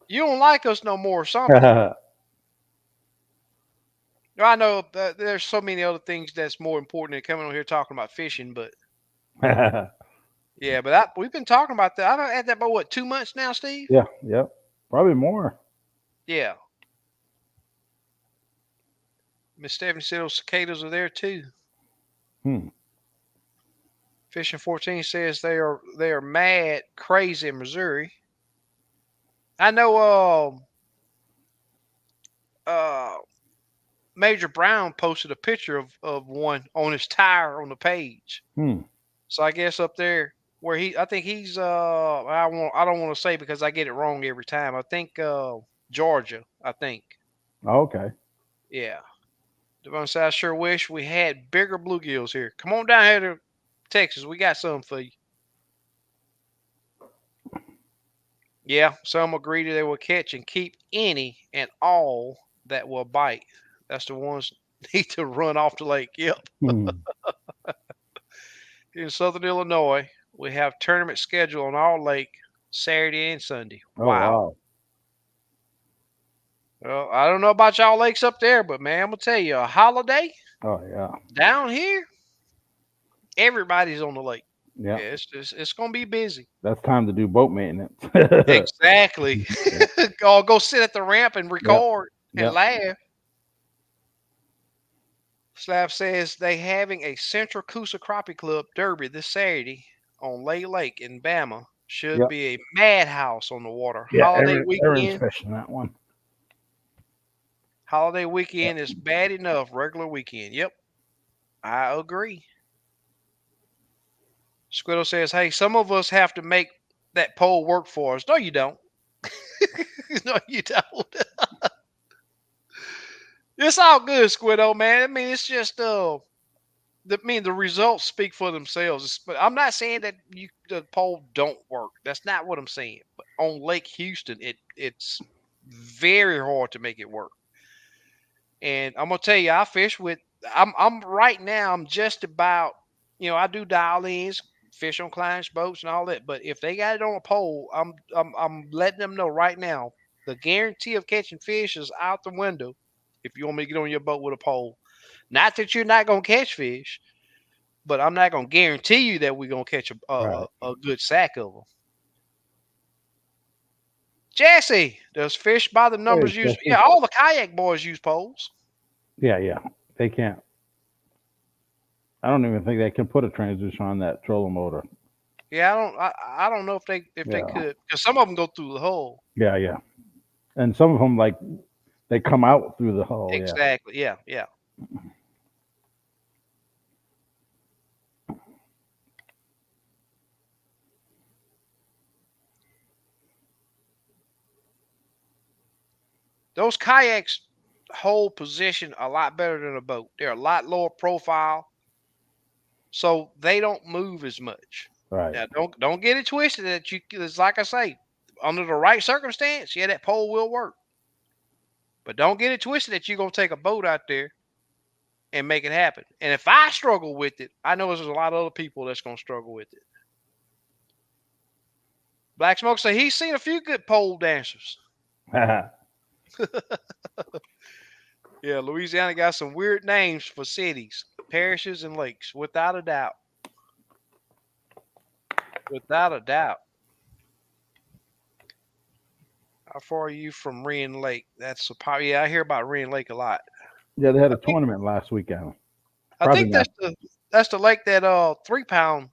You don't like us no more or something. I know there's so many other things that's more important than coming on here talking about fishing, but yeah, but we've been talking about that. I've had that about what 2 months now, Steve? Yeah. Yep. Probably more. Yeah. Miss Stephanie said those cicadas are there too. Hmm. Fishing 14 says they are mad crazy in Missouri. I know. Uh, Major Brown posted a picture of one on his tire on the page. Hmm. So I guess up there where I think he's I don't want to say because I get it wrong every time. I think Georgia, I think. Okay. Yeah. Devon said I sure wish we had bigger bluegills here. Come on down here to Texas. We got some for you. Yeah, some agree that they will catch and keep any and all that will bite. That's the ones need to run off the lake. Yep. Hmm. In Southern Illinois, we have tournament schedule on our lake Saturday and Sunday. Oh Wow. wow. Well, I don't know about y'all lakes up there, but man, I'm gonna tell you, a holiday Oh yeah. down here, everybody's on the lake. Yeah. Yeah, it's gonna be busy. That's time to do boat maintenance. Exactly. Yeah. Go sit at the ramp and Yep. record and Yep. laugh. Slav says they having a Central Coosa Crappie Club Derby this Saturday on Lay Lake in Bama. Should Yep. be a madhouse on the water. Yeah. Holiday Aaron's weekend. fishing that one. Holiday Yep. weekend is bad enough. Regular weekend. Yep, I agree. Squiddo says, "Hey, some of us have to make that pole work for us." No, you don't. No, you don't. It's all good, Squiddo, man. I mean, it's just the results speak for themselves. But I'm not saying that the pole don't work. That's not what I'm saying. But on Lake Houston, it's very hard to make it work. And I'm gonna tell you, I fish with. I'm right now. I'm just about. I do dial ins, fish on clients' boats and all that. But if they got it on a pole, I'm letting them know right now The guarantee of catching fish is out the window if you want me to get on your boat with a pole. Not that you're not gonna catch fish, but I'm not gonna guarantee you that we're gonna catch Right. a good sack of them. Jesse, does fish by the Hey, numbers use? Jesse. Yeah, all the kayak boys use poles. Yeah, yeah. They can't. I don't even think they can put a transmission on that trolling motor. Yeah, I don't know if they Yeah, could, because some of them go through the hull. yeah, yeah. And some of them like they come out through the hull. Yeah, Exactly. Yeah, yeah. Those kayaks hold position a lot better than a boat. They're a lot lower profile, so they don't move as much. right. Now, don't get it twisted that you. It's like I say, under the right circumstance, yeah, that pole will work. But don't get it twisted that you're gonna take a boat out there and make it happen. And if I struggle with it, I know there's a lot of other people that's gonna struggle with it. Black Smoke say he's seen a few good pole dancers. Yeah, Louisiana got some weird names for cities, parishes, and lakes, without a doubt. Without a doubt. How far are you from Wren Lake? That's yeah, I hear about Wren Lake a lot. Yeah, they had I a think tournament last weekend. I Probably think not that's the lake that 3 pound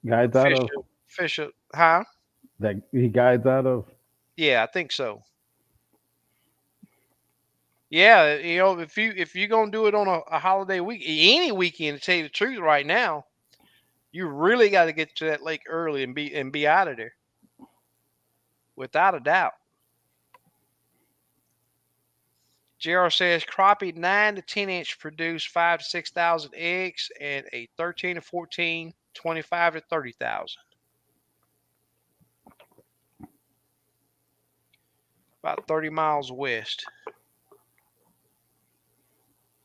guides out fish of fish huh? that he guides out of. Yeah, I think so. Yeah, if you gonna do it on a holiday week, any weekend, to tell you the truth, right now, you really got to get to that lake early and be out of there, without a doubt. JR says crappie 9 to 10 inch produce 5 to 6 thousand eggs, and a 13 to 14, 25 to 30,000. About 30 miles west.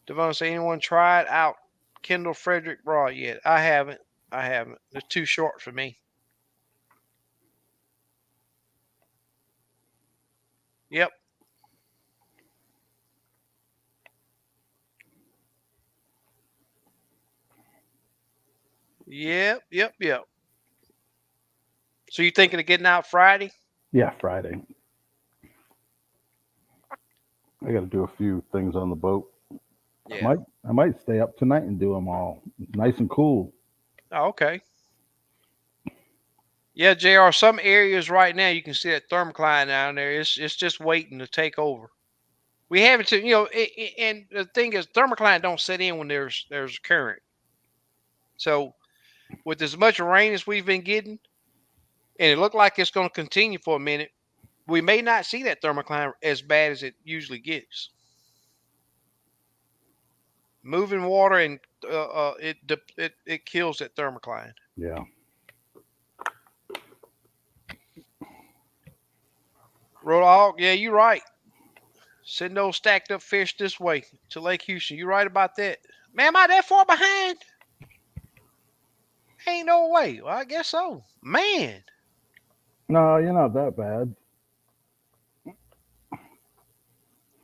Devon say anyone tried out Kendall Frederick Broad yet? I haven't. I haven't. It's too short for me. Yep. Yep. Yep. Yep. So you thinking of getting out Friday? Yeah, Friday. I got to do a few things on the boat. I Yeah. might I might stay up tonight and do them all. It's nice and cool. Oh, okay. Yeah, Jr. Some areas right now you can see that thermocline down there. It's just waiting to take over. We have it to and the thing is, thermocline don't set in when there's current. So with as much rain as we've been getting, and it looked like it's going to continue for a minute, we may not see that thermocline as bad as it usually gets. Moving water and it kills that thermocline. Yeah. Road hog, yeah, you're right. Send those stacked up fish this way to Lake Houston. You're right about that. Man, am I that far behind? Ain't no way. Well, I guess so. Man, No, you're not that bad.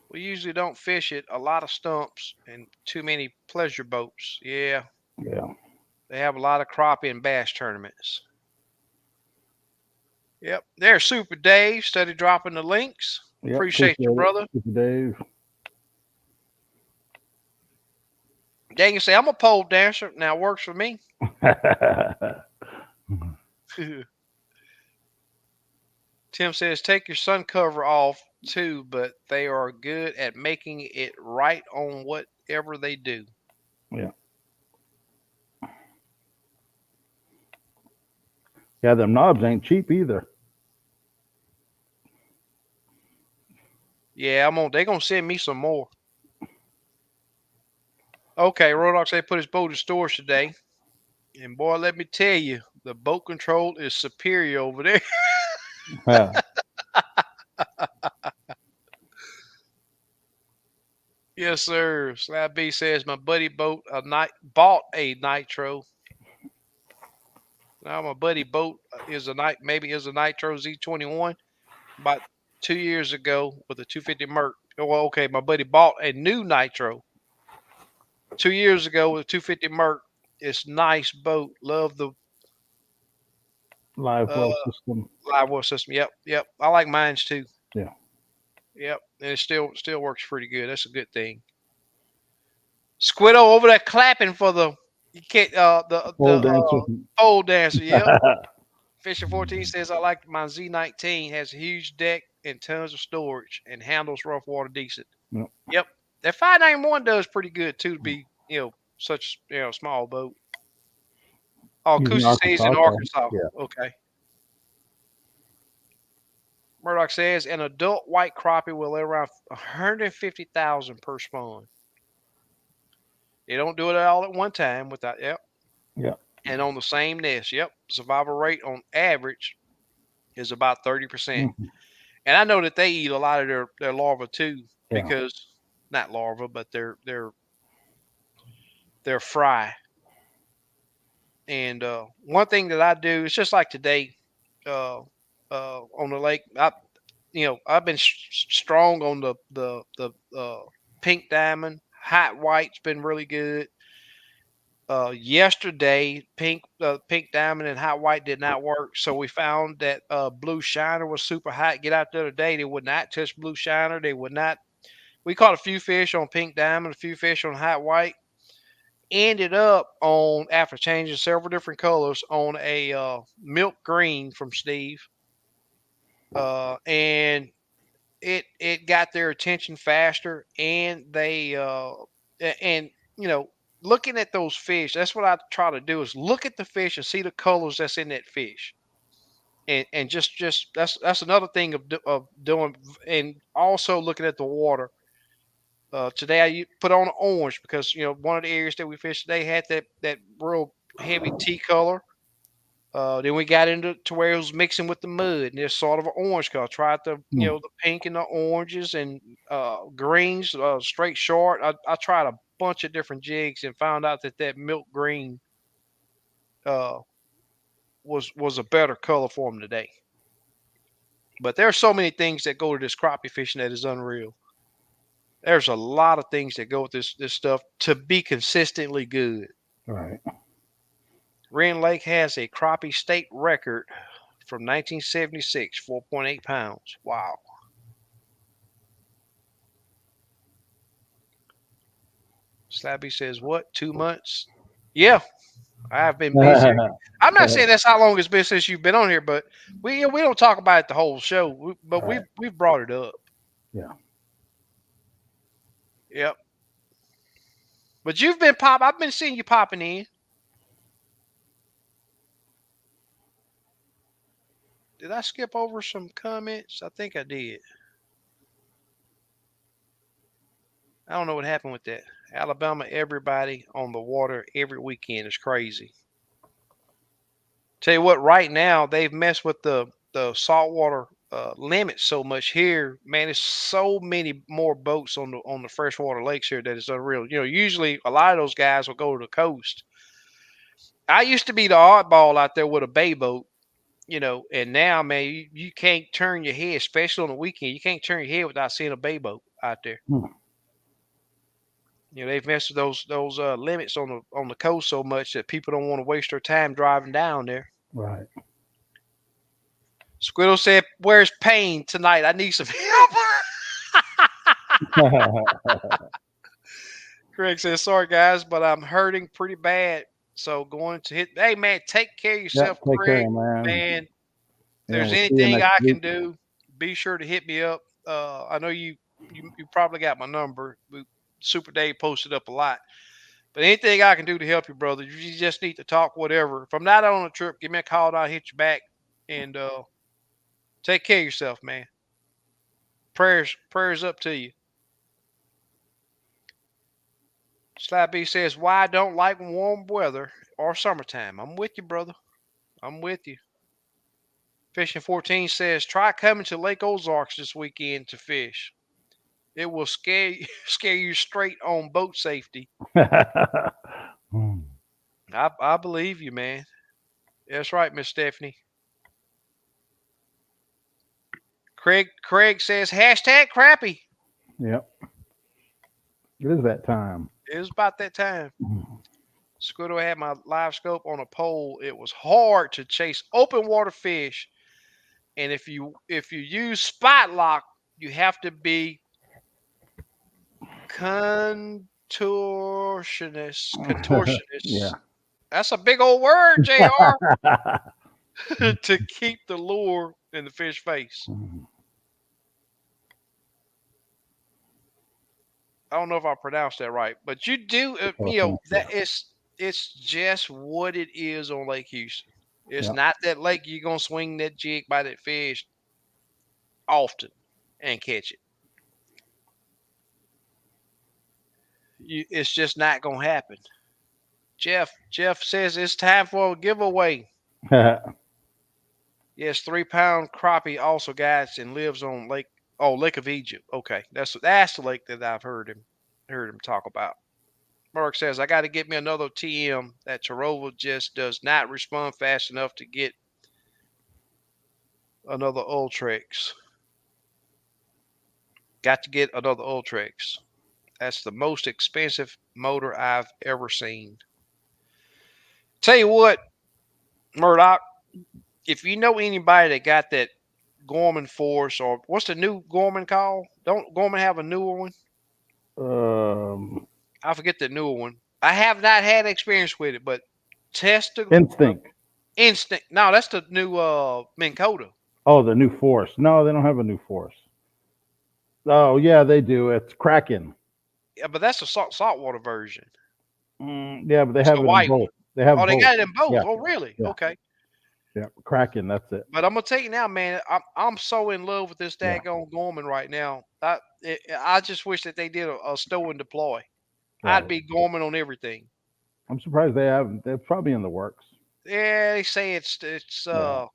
we usually don't fish at a lot of stumps and too many pleasure boats. Yeah, Yeah. they have a lot of crappie and bass tournaments. Yep. There's Super Dave. Steady dropping the links. Yep. Appreciate you, Appreciate it, brother. Super Dave. Daniel say I'm a pole dancer. Now it works for me. Tim says take your sun cover off too, but they are good at making it right on whatever they do. Yeah. Yeah, them knobs ain't cheap either. Yeah, they're gonna send me some more. Okay, Rodox say put his boat in storage today. And boy, let me tell you, the boat control is superior over there. Yeah. Yes, sir. Slab B says my buddy bought a nitro. Now my buddy boat maybe is a nitro Z21. But 2 years ago with a 250 Merc. Well, okay, my buddy bought a new Nitro 2 years ago with a 250 Merc. It's nice boat. Love the Live well uh, system. live well system. Yep, yep. I like mines too. Yeah. Yep, and it still works pretty good. That's a good thing. Squiddo over there clapping for the you can't the Pole dancer. pole dancer. Yep. Fisher 14 says I like my Z19 has a huge deck and tons of storage and handles rough water decent. Yep. Yep. That 591 does pretty good too to be such small boat. Oh, He's in Kusi stays Arkansas. in So, Arkansas. yeah. Okay. Murdoch says an adult white crappie will lay around 150,000 per spawn. They don't do it all at one time without yep. Yeah. And on the same nest. Yep. Survival rate on average is about 30%. Mhm. And I know that they eat a lot of their larvae too, Yeah. because not larvae, but their fry. And one thing that I do, it's just like today, uh, on the lake. I've been strong on the pink diamond. Hot white's been really good. Yesterday, pink diamond and hot white did not work, so we found that blue shiner was super hot. Get out the other day, they would not touch blue shiner. They would not. We caught a few fish on pink diamond, a few fish on hot white. Ended up on after changing several different colors on a milk green from Steve, and it got their attention faster, and they and you know looking at those fish, that's what I try to do is look at the fish and see the colors that's in that fish, and just that's another thing of doing, and also looking at the water. Today put on orange because one of the areas that we fished today had that real heavy tea color. Then we got into to where it was mixing with the mud, and it's sort of an orange color. Tried Mm. the pink and the oranges and greens, straight short. I tried a bunch of different jigs and found out that milk green uh, was a better color for them today. But there are so many things that go to this crappie fishing that is unreal. There's a lot of things that go with this stuff to be consistently good. Right. Wren Lake has a crappie state record from 1976, 4.8 pounds. Wow. Slabby says, what? 2 months? Yeah, I've been busy. I'm not saying that's how long it's been since you've been on here, but we don't talk about it the whole show. But Right. we've brought it up. Yeah. Yep. But you've been pop. I've been seeing you popping in. Did I skip over some comments? I think I did. I don't know what happened with that. Alabama, everybody on the water every weekend is crazy. Tell you what, right now they've messed with the saltwater limit so much here. Man, there's so many more boats on the freshwater lakes here that is unreal. Usually a lot of those guys will go to the coast. I used to be the oddball out there with a bay boat, and now, man, you can't turn your head, especially on the weekend. You can't turn your head without seeing a bay boat out there. Hmm. They've messed with those limits on the coast so much that people don't want to waste their time driving down there. Right. Squirrel said, "Where's Payne tonight? I need some help." Craig says, "Sorry guys, but I'm hurting pretty bad. So going to hit. Hey man, take care of Yep. yourself, Take care, Craig. man. Man, if Yeah. there's We'll see you anything next I week. can do, be sure to hit me up. I know you probably got my number. Super Dave posted up a lot. But anything I can do to help you, brother, you just need to talk, whatever. If I'm not on a trip, give me a call and I'll hit you back. And take care of yourself, man. Prayers up to you." Slab B says, "Why I don't like warm weather or summertime." I'm with you, brother. I'm with you. Fishing 14 says, "Try coming to Lake Ozarks this weekend to fish. It will scare you straight on boat safety." Hmm. I believe you, man. That's right, Miss Stephanie. Craig says hashtag crappie. Yep. It is that time. It was about that time. Mhm. Squiddo had my live scope on a pole. It was hard to chase open water fish, and if you use spot lock, you have to be contortionist. Yeah. That's a big old word, Jr. To keep the lure in the fish face. Mhm. I don't know if I pronounced that right, but you do. Close enough, That yeah. it's just what it is on Lake Houston. It's Yep. not that lake you're gonna swing that jig by that fish often and catch it. It's just not gonna happen. Jeff says it's time for a giveaway. Yes, 3 pound crappie also guides and lives on Lake of Egypt. Okay, that's the lake that I've heard him talk about. Mark says I got to get me another TM. That Tarova just does not respond fast enough to get another Ultrex. Got to get another Ultrex. That's the most expensive motor I've ever seen. Tell you what, Murdoch, if you know anybody that got that Gorman Force, or what's the new Gorman called? Don't Gorman have a newer one? um, I forget the newer one. I have not had experience with it, but test the Instinct. instinct. No, that's the new Minn Kota. Oh, the new Force. No, they don't have a new Force. Oh, yeah, they do. It's Kraken. Yeah, but that's the saltwater version. Yeah, but they It's have the it in white both. one. They have Oh, they both. got it in both. Yeah, Oh, really? yeah, Okay. yeah. Kraken. That's it. But I'm gonna tell you now, man. I'm so in love with this Yeah, daggone Gorman right now. I just wish that they did a stow and deploy. I'd right. be Gorman on everything. I'm surprised they haven't. They're probably in the works. Yeah, they say it's Yeah.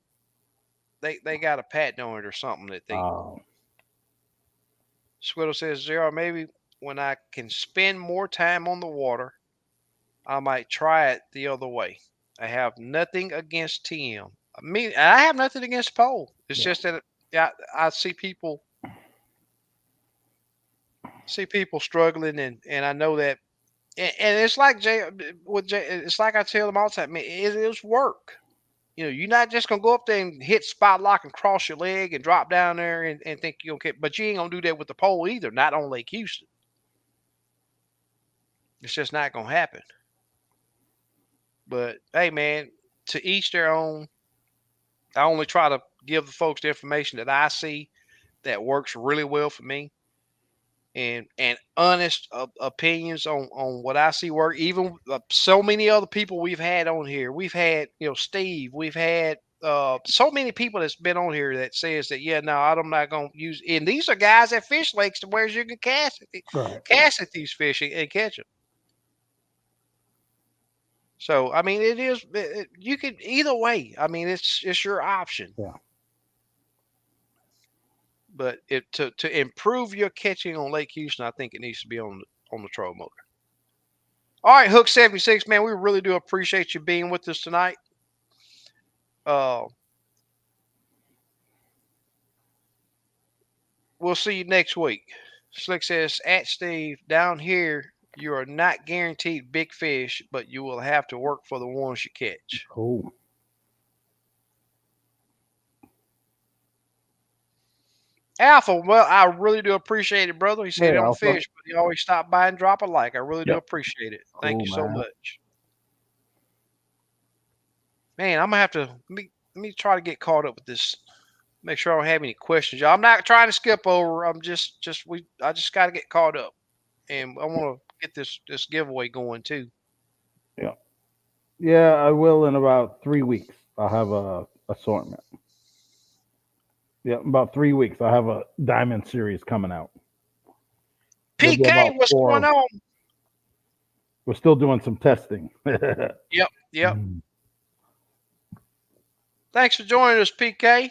they got a patent on it or something that they. Oh, Squiddle says Zero. Maybe when I can spend more time on the water, I might try it the other way. I have nothing against TM. I have nothing against pole. It's yeah. just that yeah, I see people struggling, and I know that, and it's like it's like I tell them all the time, man, it is work. You're not just gonna go up there and hit spot lock and cross your leg and drop down there and think you're okay, but you ain't gonna do that with the pole either. Not on Lake Houston. It's just not gonna happen. But hey, man, to each their own. I only try to give the folks the information that I see that works really well for me, and honest opinions on what I see work. Even so many other people we've had on here. We've had Steve. We've had so many people that's been on here that says that yeah, no, I'm not gonna use. And these are guys at fish lakes to where you can Right. cast at these fish and catch them. So I mean, it is you can either way. I mean, it's your option. Yeah. But to improve your catching on Lake Houston, I think it needs to be on the troll motor. All right, Hook 76, man, we really do appreciate you being with us tonight. Uh, we'll see you next week. Slick says at Steve down here. You are not guaranteed big fish, but you will have to work for the ones you catch. Cool. Alpha, well, I really do appreciate it, brother. He said Hey, he don't Alpha. fish, but he always stop by and drop a like. I really do Yep. appreciate it. Thank Cool, you so man. much. Man, I'm gonna have to let me try to get caught up with this. Make sure I don't have any questions, y'all. I'm not trying to skip over. I'm just we. I just got to get caught up, and I want to get this giveaway going too. Yeah. Yeah, I will in about 3 weeks. I'll have a assortment. Yeah, about 3 weeks. I have a diamond series coming out. There'll be PK, about what's going four. on? We're still doing some testing. Yep, yep. Mm. Thanks for joining us, PK.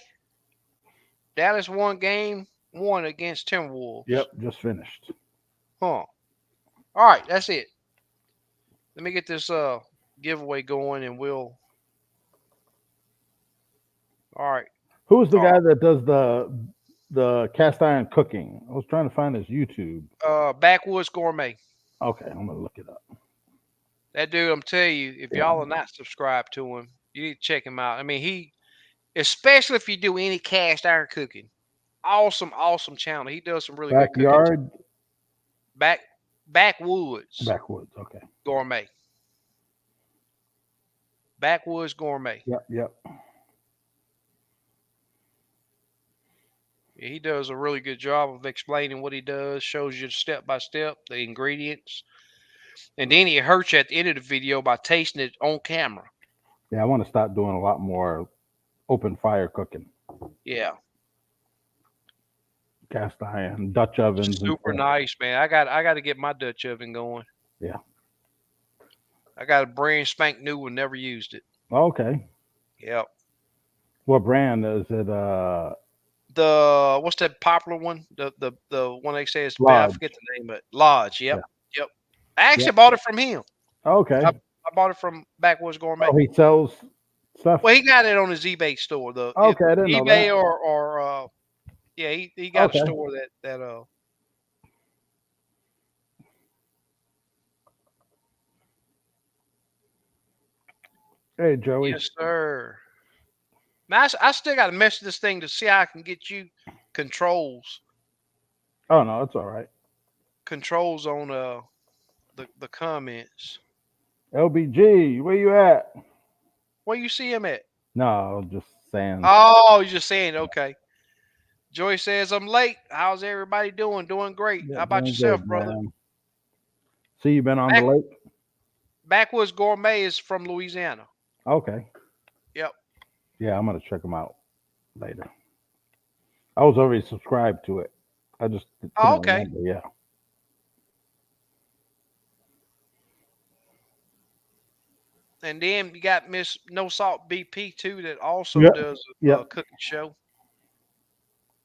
Dallas won game one against Timberwolves. Yep, just finished. Huh. All right, that's it. Let me get this giveaway going, and we'll. All right. Who's the All guy right. that does the the cast iron cooking. I was trying to find his YouTube. Backwoods Gourmet. Okay, I'm gonna look it up. That dude, I'm telling you, if Yeah, y'all are not subscribed to him, you need to check him out. I mean, especially if you do any cast iron cooking, awesome, awesome channel. He does some really good cooking. backyard Back Backwoods backwoods. Okay. Gourmet. Backwoods Gourmet. Yep. Yep. Yeah, he does a really good job of explaining what he does, shows you step by step the ingredients, and then he hurts you at the end of the video by tasting it on camera. Yeah, I want to start doing a lot more open fire cooking, Yeah, cast iron, Dutch ovens, and super stuff. nice, man. I got to get my Dutch oven going. Yeah. I got a brand spank new one, never used it. Okay. Yep. What brand is it? The what's that popular one? The one they say is I forget Lodge. the name of it. Lodge. Yep. Yeah. Yep. I Yep. actually bought it from him. I, Okay. I bought it from Backwoods Gourmet. Oh, he sells stuff. Well, he got it on his eBay store. Okay, I didn't know that. EBay or yeah, he got a Okay. store that Hey, Joey. yes sir. Now I still got to mess this thing to see how I can get you controls Oh no, it's all right. controls on the comments. LBG, where you at? Where you see him at? No, just saying. Oh, you're just saying okay. Joy says I'm late. How's everybody doing? Doing great. Yeah, How about doing yourself, good, brother? man. See, you been on the Back, lake? Backwoods Gourmet is from Louisiana. Okay. Yep. Yeah, I'm gonna check them out later. I was already subscribed to it. I just Oh, couldn't okay. remember. Yeah. And then you got Miss No Salt BP too, that also Yep. does a Yep. cooking show.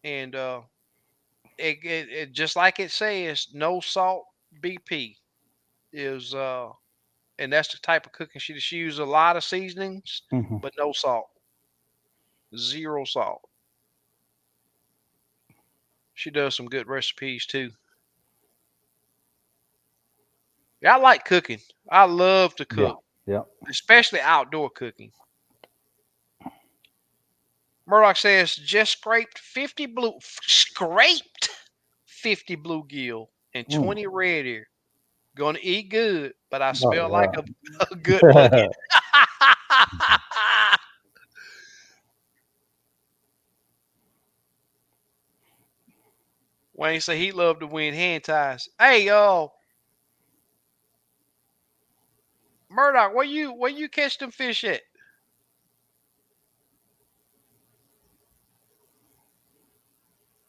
And it just like it says, No Salt BP is and that's the type of cooking she uses a lot of seasonings, Hmm. but no salt, zero salt. She does some good recipes too. Yeah, I like cooking. I love to Yeah. cook, Yep. especially outdoor cooking. Murdoch says just scraped 50 bluegill and Mm. 20 red ear. Gonna eat good, but I smell like Oh a good bucket. yeah. Wayne say he loved to win hand ties. Hey, Murdoch, where you catch them fish at?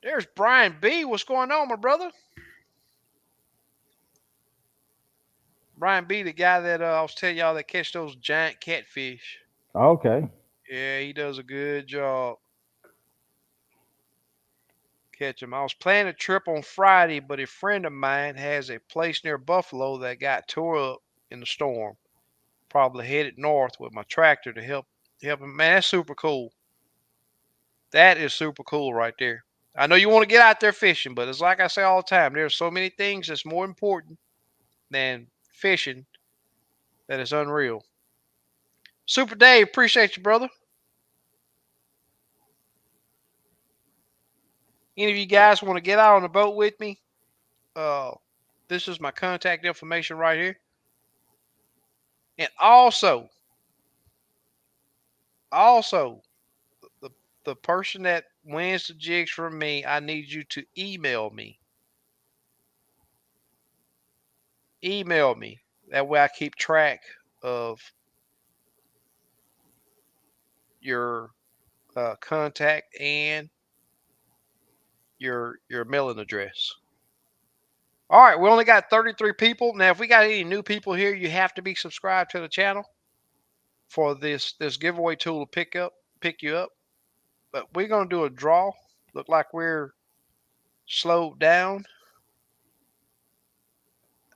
There's Brian B. What's going on, my brother? Brian B, the guy that I was telling y'all that catch those giant catfish. Okay. Yeah, he does a good job catching them. I was planning a trip on Friday, but a friend of mine has a place near Buffalo that got tore up in the storm. Probably headed north with my tractor to help him. Man, that's super cool. That is super cool right there. I know you want to get out there fishing, but it's like I say all the time, there's so many things that's more important than fishing that is unreal. Super Dave, appreciate you, brother. Any of you guys want to get out on the boat with me? Uh, this is my contact information right here. And also, the the person that wins the jigs from me, I need you to email me. Email me. That way I keep track of your contact and your mailing address. All right, we only got 33 people. Now, if we got any new people here, you have to be subscribed to the channel for this giveaway tool to pick you up. But we're gonna do a draw. Look like we're slowed down.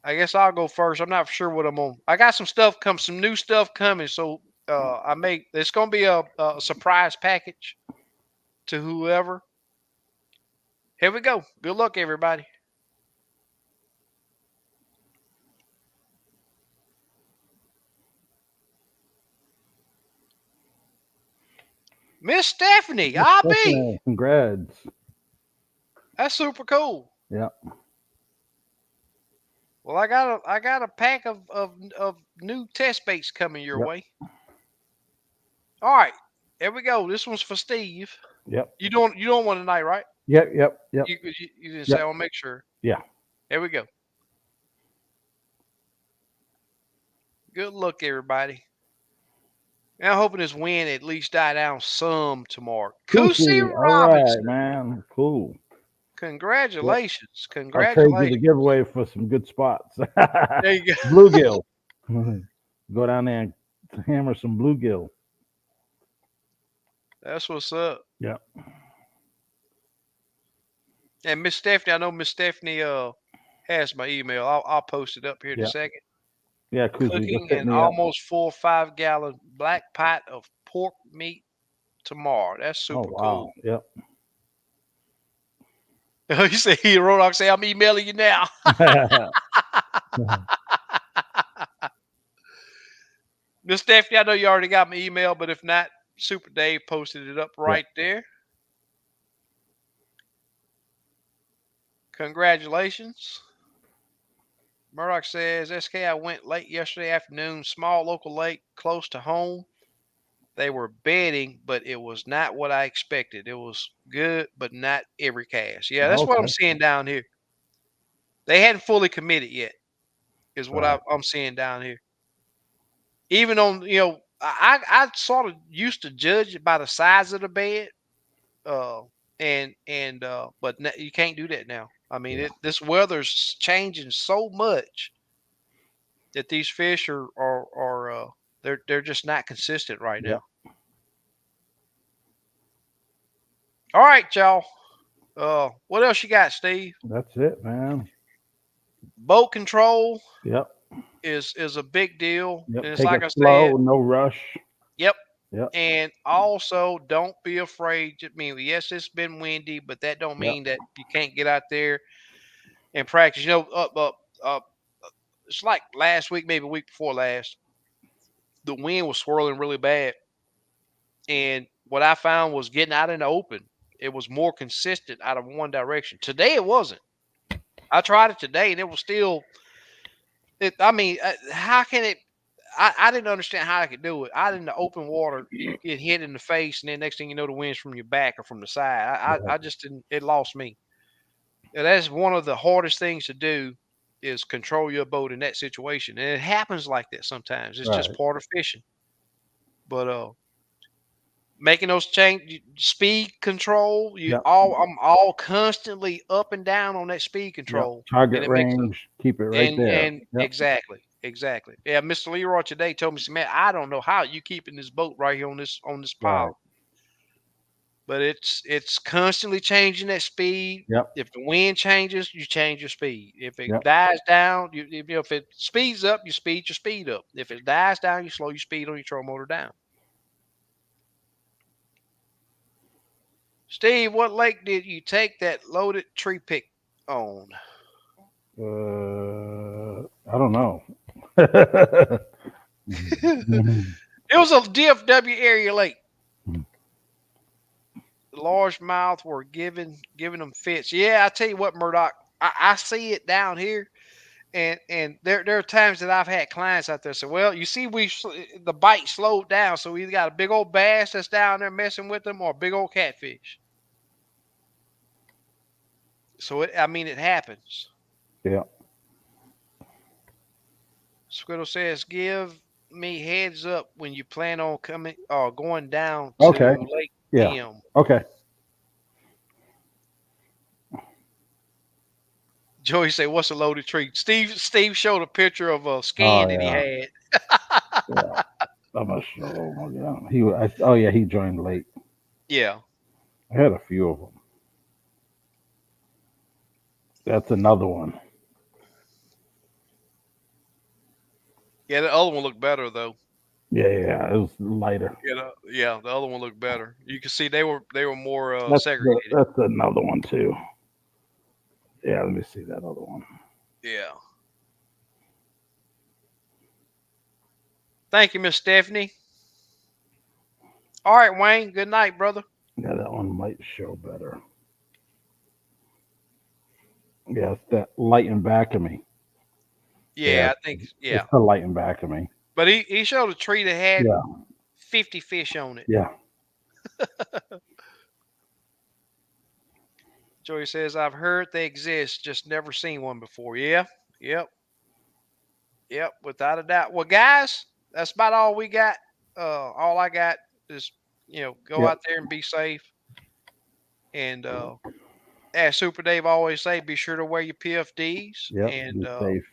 I guess I'll go first. I'm not sure what I'm on. I got some new stuff coming. So it's gonna be a surprise package to whoever. Here we go. Good luck, everybody. Miss Stephanie, Miss I'll be. Stephanie, congrats. That's super cool. Yep, Well, I got a pack of new test baits coming your yep, way. All right, here we go. This one's for Steve. yep, You don't want tonight, right? yep, yep, yep, You didn't say. yep, I'll make sure. yeah. Here we go. Good luck, everybody. And I'm hoping this wind at least die down some tomorrow. Kusi Kusi, all right, Robinson, man. Cool. Yep. congratulations, I'll trade you congratulations. the giveaway for some good spots. There you go. Bluegill. Go down there and hammer some bluegill. That's what's up. Yep, And Miss Stephanie, I know Miss Stephanie has my email. I'll post it up here in a yep. second. Yeah, Kusi, just Cooking hit an me up. almost full 5 gallon black pot of pork meat tomorrow. That's Oh, super wow. cool. Yep. You say he wrote, I say I'm emailing you now. Miss Stephanie, I know you already got my email, but if not, Super Dave posted it up Yep. right there. Congratulations. Murdoch says, SK, I went late yesterday afternoon, small local lake close to home. They were bedding, but it was not what I expected. It was good, but not every cast. Yeah, that's what I'm Okay. seeing down here. They hadn't fully committed yet, is what Right. I'm seeing down here. Even on, I sort of used to judge it by the size of the bed, uh, but you can't do that now. I mean, Yeah. this weather's changing so much that these fish are they're just not consistent right Yep. now. All right, y'all. What else you got, Steve? That's it, man. Boat control Yep. is a big deal, and Yep. it's Take like it I said. slow, no rush. Yep. Yep. And also, don't be afraid. I mean, yes, it's been windy, but that don't Yep. mean that you can't get out there and practice. Uh, it's like last week, maybe a week before last. The wind was swirling really bad, and what I found was getting out in the open. It was more consistent out of one direction. Today, it wasn't. I tried it today, and it was still. I mean, how can it? I didn't understand how I could do it. Out in the open water, you get hit in the face, and then next thing you know, the wind's from your back or from the side. I Right. just didn't. It lost me. And that's one of the hardest things to do is control your boat in that situation. And it happens like that sometimes. It's just Right. part of fishing. But making those change speed control, Yep. I'm all constantly up and down on that speed Yep. control, and Target it makes range. Keep it right there. and Yep. exactly. Yeah, Mr. Leroy today told me, man, I don't know how you keeping this boat right here on this Right. pile, but it's constantly changing that speed. Yep. If the wind changes, you change your speed. If it Yep. dies down, if it speeds up, you speed your speed up. If it dies down, you slow your speed on your trolling motor down. Steve, what lake did you take that loaded tree pick on? I don't know. It was a DFW area lake. The largemouth were giving them fits. Yeah, I tell you what, Murdoch, I see it down here, and there are times that I've had clients out there say, "Well, you see, the bite slowed down, so we either got a big old bass that's down there messing with them, or a big old catfish." So I mean, it happens. Yeah. Squiddle says, "Give me heads up when you plan on coming or going down Okay. to Lake Yeah. M." Okay. Joey say, "What's a loaded tree?" Steve showed a picture of a Oh scan that he yeah. had. Yeah. I'm not sure. Yeah. Oh yeah. He joined late. Yeah, I had a few of them. That's another one. yeah. The other one looked better though. Yeah. Yeah. It was lighter. Yeah, the other one looked better. You can see they were more That's segregated. that's another one too. Yeah, let me see that other one. Yeah. Thank you, Miss Stephanie. All right, Wayne. Good night, brother. Yeah, that one might show better. Yeah, it's that lighting back of me. Yeah, Yeah, I think. it's Yeah, the lighting back of me. but he showed a tree that had Yeah, 50 fish on it. yeah, Joey says, "I've heard they exist, just never seen one before." Yeah. Yep. Yep. Without a doubt. Well, guys, that's about all we got. All I got is go yep, out there and be safe. And as Super Dave always say, be sure to wear your PFDs yep. and Be safe.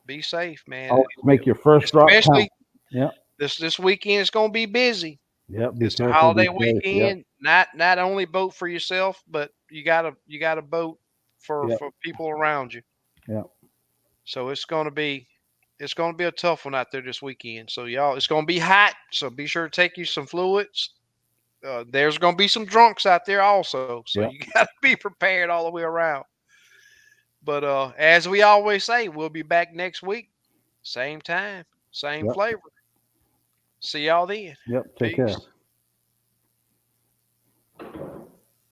be safe, man. Always make your first drop count. Especially Yep, this weekend is going to be busy. yep. Be It's a careful. Be holiday safe. Yep, weekend. Not only boat for yourself, but you gotta boat yep, for people around you. yep, So it's gonna be a tough one out there this weekend. So y'all, it's gonna be hot. So be sure to take you some fluids. There's gonna be some drunks out there also. So you yep, gotta be prepared all the way around. But as we always say, we'll be back next week, same time, same yep, flavor. See y'all then. yep. Take care. Peace.